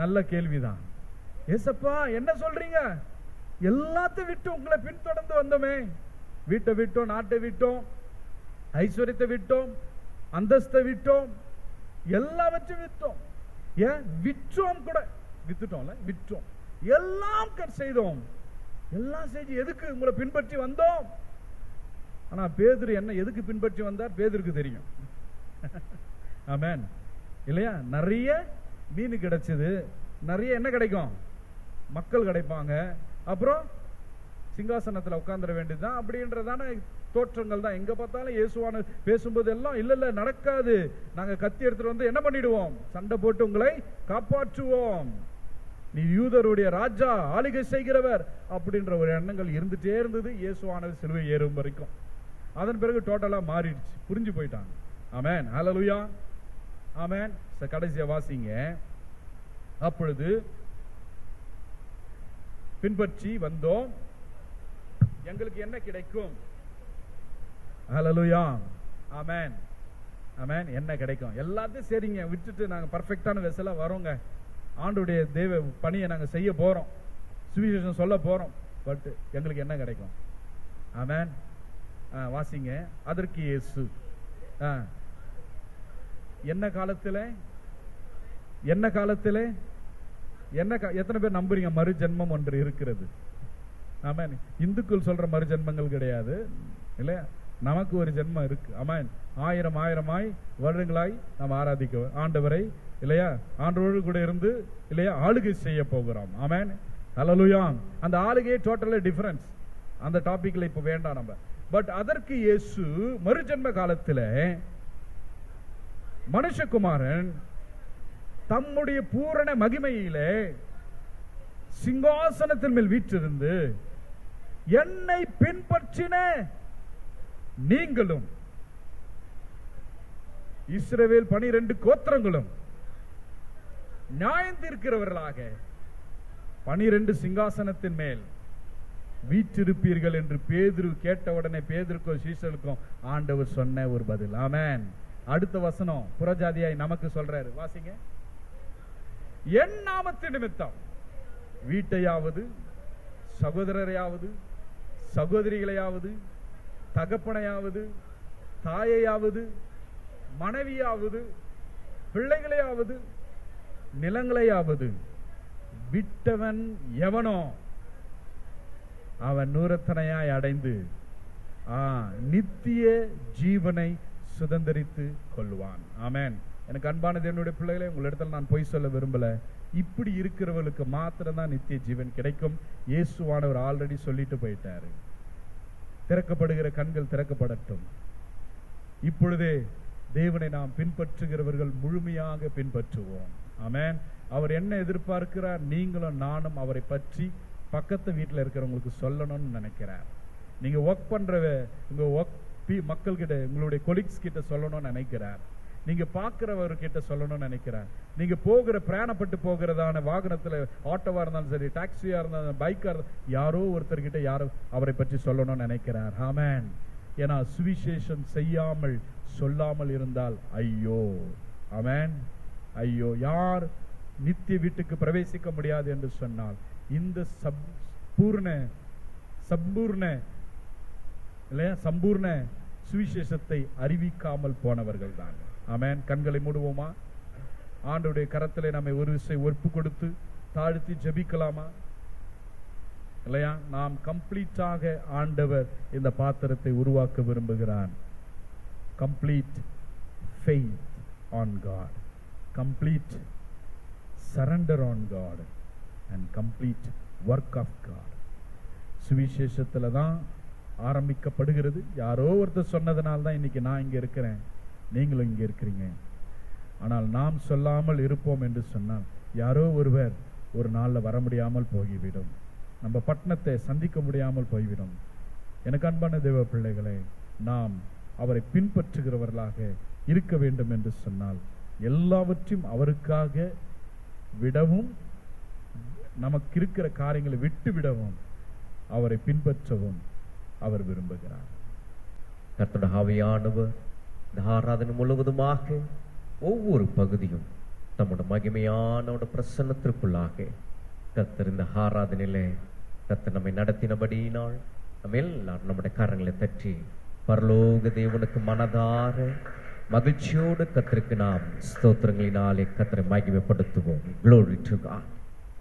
நல்ல கேள்விதான். ஏசப்பா என்ன சொல்றீங்க? எல்லாத்தையும் விட்டு உங்களை பின்தொடர்ந்து வந்தோமே. வீட்டை விட்டோம், நாட்டை விட்டோம், ஐஸ்வர்யத்தை விட்டோம், அந்தஸ்தை விட்டோம், எல்லாவற்றையும் விட்டோம். ஏன் விற்றோம்? கூட வித்துட்டோம்ல, விற்றோம், எல்லாம் செய்தோம். எல்லாம் செஞ்சு எதுக்கு உங்களை பின்பற்றி வந்தோம்? ஆனா பேதுரு என்ன எதுக்கு பின்பற்றி வந்தார்? பேதுருக்கு தெரியும். ஆமென், இல்லையா? நிறைய மீன் கிடைச்சது, நிறைய என்ன கிடைக்கும்? மக்கள் கிடைப்பாங்க, அப்புறம் சிங்காசனத்துல உட்கார்ந்துட வேண்டியதுதான் அப்படின்றதான தோற்றங்கள் தான். எங்க பார்த்தாலும் இயேசுவான பேசும்போது எல்லாம் இல்ல நடக்காது, நாங்க கத்தி எடுத்துட்டு வந்து என்ன பண்ணிடுவோம்? சண்டை போட்டு உங்களை காப்பாற்றுவோம், நீ யூதருடைய ராஜா, ஆளுகை செய்கிறவர் அப்படின்ற ஒரு எண்ணங்கள் இருந்துட்டே இருந்தது இயேசுவானவர் சிலுவை ஏறும் வரைக்கும். அதன் பிறகு டோட்டலா மாறிடுச்சு, புரிஞ்சு போயிட்டாங்க. ஆமென், ஹல்லேலூயா, ஆமென். கடைசியா வாசிங்க. அப்பொழுது பின்பற்றி வந்தோம், எங்களுக்கு என்ன கிடைக்கும்? ஹல்லேலூயா, ஆமென், ஆமென். என்ன கிடைக்கும்? எல்லாத்தையும் சரிங்க விட்டுட்டு நாங்க பர்ஃபெக்டான வெசலா வரோங்க, ஆண்டவருடைய தேவ பணியை நாங்க செய்ய போறோம், சுவிசேஷம் சொல்ல போறோம், பட் எங்களுக்கு என்ன கிடைக்கும்? ஆமென். வாசிங்க. அதற்கு இயேசு என்ன காலத்துல எத்தனை பேர் நம்புறீங்க மறு ஜென்மம் ஒன்று இருக்கிறது? ஆமென். இந்துக்கள் சொல்ற மறு ஜென்மங்கள் கிடையாது இல்லையா? நமக்கு ஒரு ஜென்மம் இருக்கு. ஆமென். ஆயிரமாய் வருடங்களாய் நாம் ஆராதிக்க ஆண்டவரை இல்லையா? ஆண்டவரோடு கூட இருந்து இல்லையா ஆளுகை செய்ய போகிறோம். ஆமென், ஹல்லேலூயா. அந்த ஆளுகையே டோட்டலா டிஃபரன்ஸ். அந்த டாபிக்ல இப்ப வேண்டாம் நம்ம. பட் அதற்கு இயேசு மறுஜென்ம காலத்துல மனுஷகுமாரன் தம்முடைய பூரண மகிமையிலே சிங்காசனத்தின் மேல் வீற்றிருந்து என்னை பின்பற்றின நீங்களும் இஸ்ரவேல் 12 கோத்திரங்களும் நியாயம் தீர்க்கிறவர்களாக 12 சிங்காசனத்தின் மேல் வீற்றிருப்பீர்கள் என்று பேதுரு கேட்ட உடனே பேதுருக்கும் சீஷர்களுக்கும் ஆண்டவர் சொன்ன ஒரு பதில். ஆமென். அடுத்த வசனம் புறஜாதியாய் நமக்கு சொல்றாரு. வாசிங்க. என் நாமத்தின் நிமித்தம் வீட்டையாவது, சகோதரரையாவது, சகோதரிகளையாவது, தகப்பனையாவது, தாயையாவது, மனைவியாவது, பிள்ளைகளையாவது, நிலங்களையாவது விட்டவன் எவனோ அவன் நூறத்தனையாய் அடைந்து நித்திய ஜீவனை சுதந்தரித்து கொள்வான். ஆமென். எனக்கு அன்பான தேவனுடைய பிள்ளைகளே, உங்களிடத்தில் நான் பொய் சொல்ல விரும்பல. இப்படி இருக்கிறவர்களுக்கு மாத்திரம் தான் நித்திய ஜீவன் கிடைக்கும். இயேசுவானவர் ஆல்ரெடி சொல்லிட்டு போயிட்டாரு. திறக்கப்படுகிற கண்கள் திறக்கப்படட்டும். இப்பொழுதே தேவனை நாம் பின்பற்றுகிறவர்கள் முழுமையாக பின்பற்றுவோம். ஆமென். அவர் என்ன எதிர்பார்க்கிறார்? நீங்களும் நானும் அவரை பற்றி பக்கத்து வீட்டில் இருக்கிறவங்களுக்கு சொல்லணும்னு நினைக்கிறார். நீங்க ஒர்க் பண்ற உங்க ஒர்க் மக்கள்கிட்ட, உங்களுடைய கொலீக்ஸ் கிட்ட சொல்லணும்னு நினைக்கிறார். நீங்க பார்க்கிறவர்கிட்ட சொல்லணும்னு நினைக்கிறார். நீங்க பிரயாணப்பட்டு போகிறதான வாகனத்துல, ஆட்டோவா இருந்தாலும் சரி, டாக்ஸியா இருந்தாலும், பைக்கா இருந்தாலும், யாரோ ஒருத்தர்கிட்ட யாரோ அவரை பற்றி சொல்லணும்னு நினைக்கிறார். ஆமென். ஏன்னா சுவிசேஷம் செய்யாமல் சொல்லாமல் இருந்தால் ஐயோ. ஆமென். ஐயோ. யார் நித்திய வீட்டுக்கு பிரவேசிக்க முடியாது என்று சொன்னால் இந்த சம்பூர்ண சுவிசேஷத்தை அறிவிக்காமல் போனவர்கள் தான். ஆமென். கண்களை மூடுவோமா? ஆண்டவருடைய கரத்திலே நம்மை ஒரு விஷயம் ஒப்பு கொடுத்து தாழ்த்தி ஜெபிக்கலாமா? இல்லையா? நாம் கம்ப்ளீட்டாக ஆண்டவர் இந்த பாத்திரத்தை உருவாக்க விரும்புகிறான். Complete faith on God, complete surrender on God and complete work of God. சுவிசேஷத்துல தான் ஆரம்பிக்கப்படுகிறது. யாரோ ஒருத்தர் சொன்னதுனால தான் இன்னைக்கு நான் இங்க இருக்கிறேன், நீங்களும் இங்க இருக்கிறீங்க. ஆனால் நாம் சொல்லாமல் இருப்போம் என்று சொன்னால் யாரோ ஒருவர் ஒரு நாள்ல வர முடியாமல் போய்விடும். நம்ம பட்டணத்தை சந்திக்க முடியாமல் போய்விடும். எனக்கு அன்பான தேவ பிள்ளைகளே, நாம் அவரை பின்பற்றுகிறவர்களாக இருக்க வேண்டும் என்று சொன்னால் எல்லாவற்றையும் அவருக்காக விடவும், நமக்கு இருக்கிற காரியங்களை விட்டு விடவும், அவரை பின்பற்றவும் அவர் விரும்புகிறார். கர்த்தருடைய ஆவியானவர் இந்த ஆராதனை முழுவதுமாக ஒவ்வொரு பகுதியும் தம்முடைய மகிமையான பிரசன்னத்திற்குள்ளாக கர்த்தர் இந்த ஆராதனையிலே கர்த்தர் நம்மை நடத்தினபடியினால் நம்ம எல்லாரும் நம்முடைய கரங்களை தட்டி பரலோக தேவனுக்கு மனதார மகிழ்ச்சியோடு கர்த்தருக்கு நாம் ஸ்தோத்திரங்களினாலே கர்த்தரை மகிமைப்படுத்துவோம். Glory to God.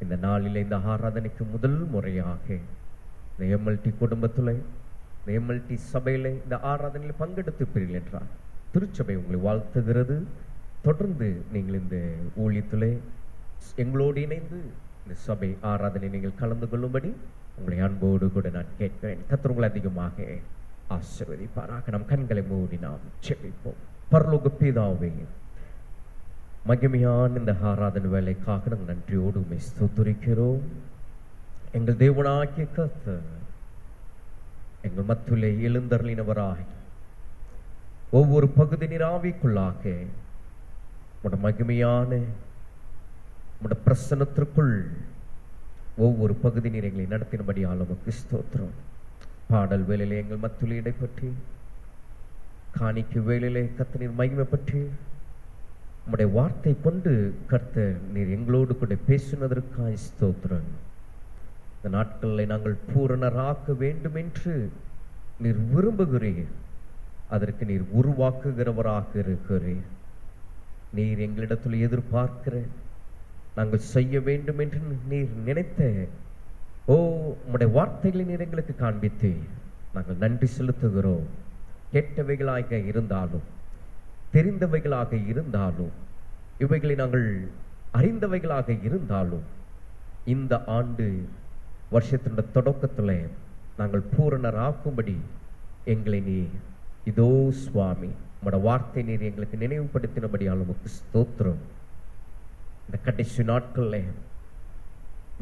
இந்த நாளிலே இந்த ஆராதனைக்கு முதல் முறையாக இந்த எம்எல்டி குடும்பத்துல, இந்த எம்எல்டி சபையில இந்த ஆராதனையில் பங்கெடுத்துப்பீர்கள் என்றார் திருச்சபை உங்களை வாழ்த்துகிறது. தொடர்ந்து நீங்கள் இந்த ஊழியத்திலே எங்களோடு இணைந்து இந்த சபை ஆராதனை நீங்கள் கலந்து கொள்ளும்படி உங்களை அன்போடு கூட நான் கேட்கிறேன். கர்த்தர் உங்களை அதிகமாக ஆசீர்வதிப்பாராக. நம் கண்களை மூடி நாம் ஜெபிப்போம். பரலோக பிதாவே, மகிமையான இந்த ஆராதனை வேலைக்காக நாங்கள் நன்றியோடு உம்மை ஸ்தோத்திரிக்கிறோம். எங்கள் தேவனாகிய கர்த்தர் எங்கள் மத்தியிலே எழுந்தருளினவராய் ஒவ்வொரு பகுதி நீராவிக்குள்ளாக உம்முடைய மகிமையான உம்முடைய பிரசன்னத்திற்குள் ஒவ்வொரு பகுதி நீர் எங்களை நடத்தினபடியால் உமக்கு ஸ்தோத்திரம். பாடல் வேளையிலே எங்கள் மத்தியிலே இடைப்பற்றி, காணிக்கை வேளையிலே கர்த்தர் நீர் மகிமை பற்றி, உம்முடைய வார்த்தை கொண்டு கர்த்தர் நீர் எங்களோடு கூட பேசினதற்காய் ஸ்தோத்திரம். இந்த நாட்களில் நாங்கள் பூரணராக்க வேண்டும் என்று நீர் விரும்புகிறீர். அதற்கு நீர் உருவாக்குகிறவராக இருக்கிறீர். நீர் எங்களிடத்தில் எதிர்பார்க்கிற, நாங்கள் செய்ய வேண்டும் என்று நீர் நினைத்த உம்முடைய வார்த்தைகளை நீர் எங்களுக்கு காண்பித்து நாங்கள் நன்றி செலுத்துகிறோம். கேட்டவைகளாக இருந்தாலும், தெரிந்தவைகளாக இருந்தாலும், இவைகளை நாங்கள் அறிந்தவைகளாக இருந்தாலும், இந்த ஆண்டு வருஷத்தினுடைய தொடக்கத்தில் நாங்கள் பூரணராக்கும்படி எங்களை நீர் இதோ சுவாமி உம்முடைய வார்த்தை நீர் எங்களுக்கு நினைவுபடுத்தினபடியால் உமக்கு ஸ்தோத்திரம். இந்த கடைசி நாட்களில்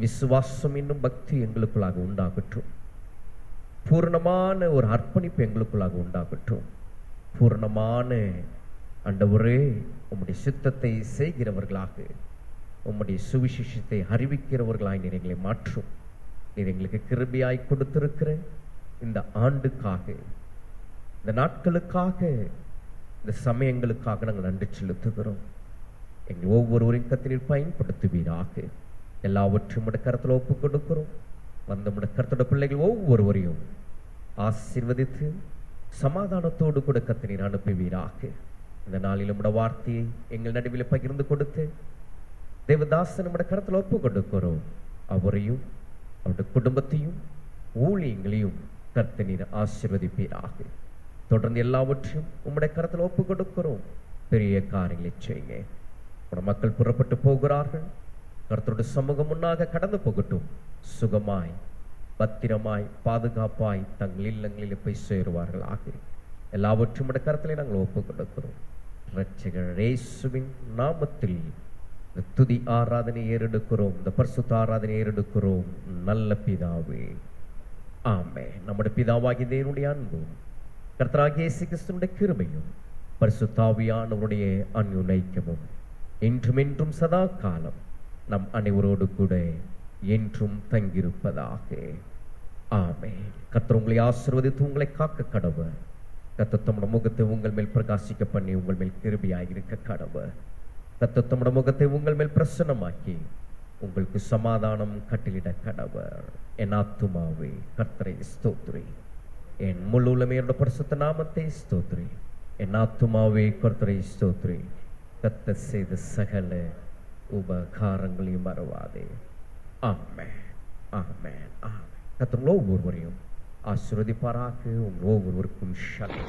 விசுவாசம் என்னும் பக்தி எங்களுக்குள்ளாக உண்டாகட்டும். பூர்ணமான ஒரு அர்ப்பணிப்பு எங்களுக்குள்ளாக உண்டாகட்டும். பூர்ணமான ஆண்டவரே உம்முடைய சித்தத்தை செய்கிறவர்களாக, உம்முடைய சுவிசேஷத்தை அறிவிக்கிறவர்களாய் நீர் எங்களை மாற்றும். நீர் எங்களுக்கு கிருபையாய் கொடுத்திருக்கிற இந்த ஆண்டுக்காக, இந்த நாட்களுக்காக, இந்த சமயங்களுக்காக நாங்கள் நன்றி செலுத்துகிறோம். எங்கள் ஒவ்வொருவரையும் கர்த்தர் பயன்படுத்துவீராக. எல்லாவற்றையும் உடைய கரத்தில் ஒப்பு கொடுக்கிறோம். வந்த உடைய கர்த்தருடைய பிள்ளைகள் ஒவ்வொருவரையும் ஆசீர்வதித்து சமாதானத்தோடு கூட கர்த்தர் அனுப்புவீராக. இந்த நாளில் உடைய வார்த்தையை எங்கள் நடுவில் பகிர்ந்து கொடுத்து தேவதாசன் உடைய கரத்தில் ஒப்பு கொடுக்கிறோம். அவரையும் அவருடைய குடும்பத்தையும் ஊழியங்களையும் கர்த்தர் நீர் ஆசீர்வதிப்பீராக. தொடர்ந்து எல்லாவற்றையும் உம்முடைய கரத்தில் ஒப்பு கொடுக்கிறோம். பெரிய காரியங்களை செய்யுங்க. உடைய மக்கள் புறப்பட்டு போகிறார்கள். கர்த்தருடைய சமூகம் முன்னாக கடந்து போகட்டும். சுகமாய், பத்திரமாய், பாதுகாப்பாய் தங்கள் இல்லங்களில் போய் சேருவார்களாக. எல்லாவற்றும் உடைய கரத்திலே நாங்கள் ஒப்பு கொடுக்கிறோம். இரட்சகர் இயேசுவின் நாமத்தில் இந்த துதி ஆராதனை ஏறெடுக்கிறோம். இந்த பரிசுத்த ஆராதனை ஏறெடுக்கிறோம் நல்ல பிதாவே, ஆமே. நம்முடைய பிதாவாகிய தேவனுடைய அன்பும் கர்த்தராகிய இயேசு கிறிஸ்துவினுடைய கிருபையும் பரிசுத்த ஆவியானவருடைய அன்யுனைக்கமும் என்றும் என்றும் சதா காலம் நம் அனைவரோடு கூட என்றும் தங்கியிருப்பதாக. ஆமே. கர்த்தர் உங்களை ஆசீர்வதித்து உங்களை காக்க கடவர். கர்த்தர் தம்முடைய முகத்தை உங்கள் மேல் பிரகாசிக்க பண்ணி உங்கள் மேல் கிருபையாயிருக்க கடவர். கர்த்தர் தம்முடைய முகத்தை உங்கள் மேல் பிரசன்னமாக்கி உங்களுக்கு சமாதானம் கட்டளிட கடவர். என் ஆத்துமாவே கர்த்தரை ஸ்தோத்திரி, என் முழு உள்ளமையோட பரிசுத்த நாமத்தை ஸ்தோத்திரி. என் ஆத்துமாவே கர்த்தரை ஸ்தோத்திரி, கர்த்தர் செய்த சகல உபகாரங்களையும் மறவாதே. ஆமென், ஆமென், ஆமென். கர்த்தர் ஒவ்வொருவரையும் ஆசீர்வதிப்பாராக. ஒவ்வொருவருக்கும் சக்தி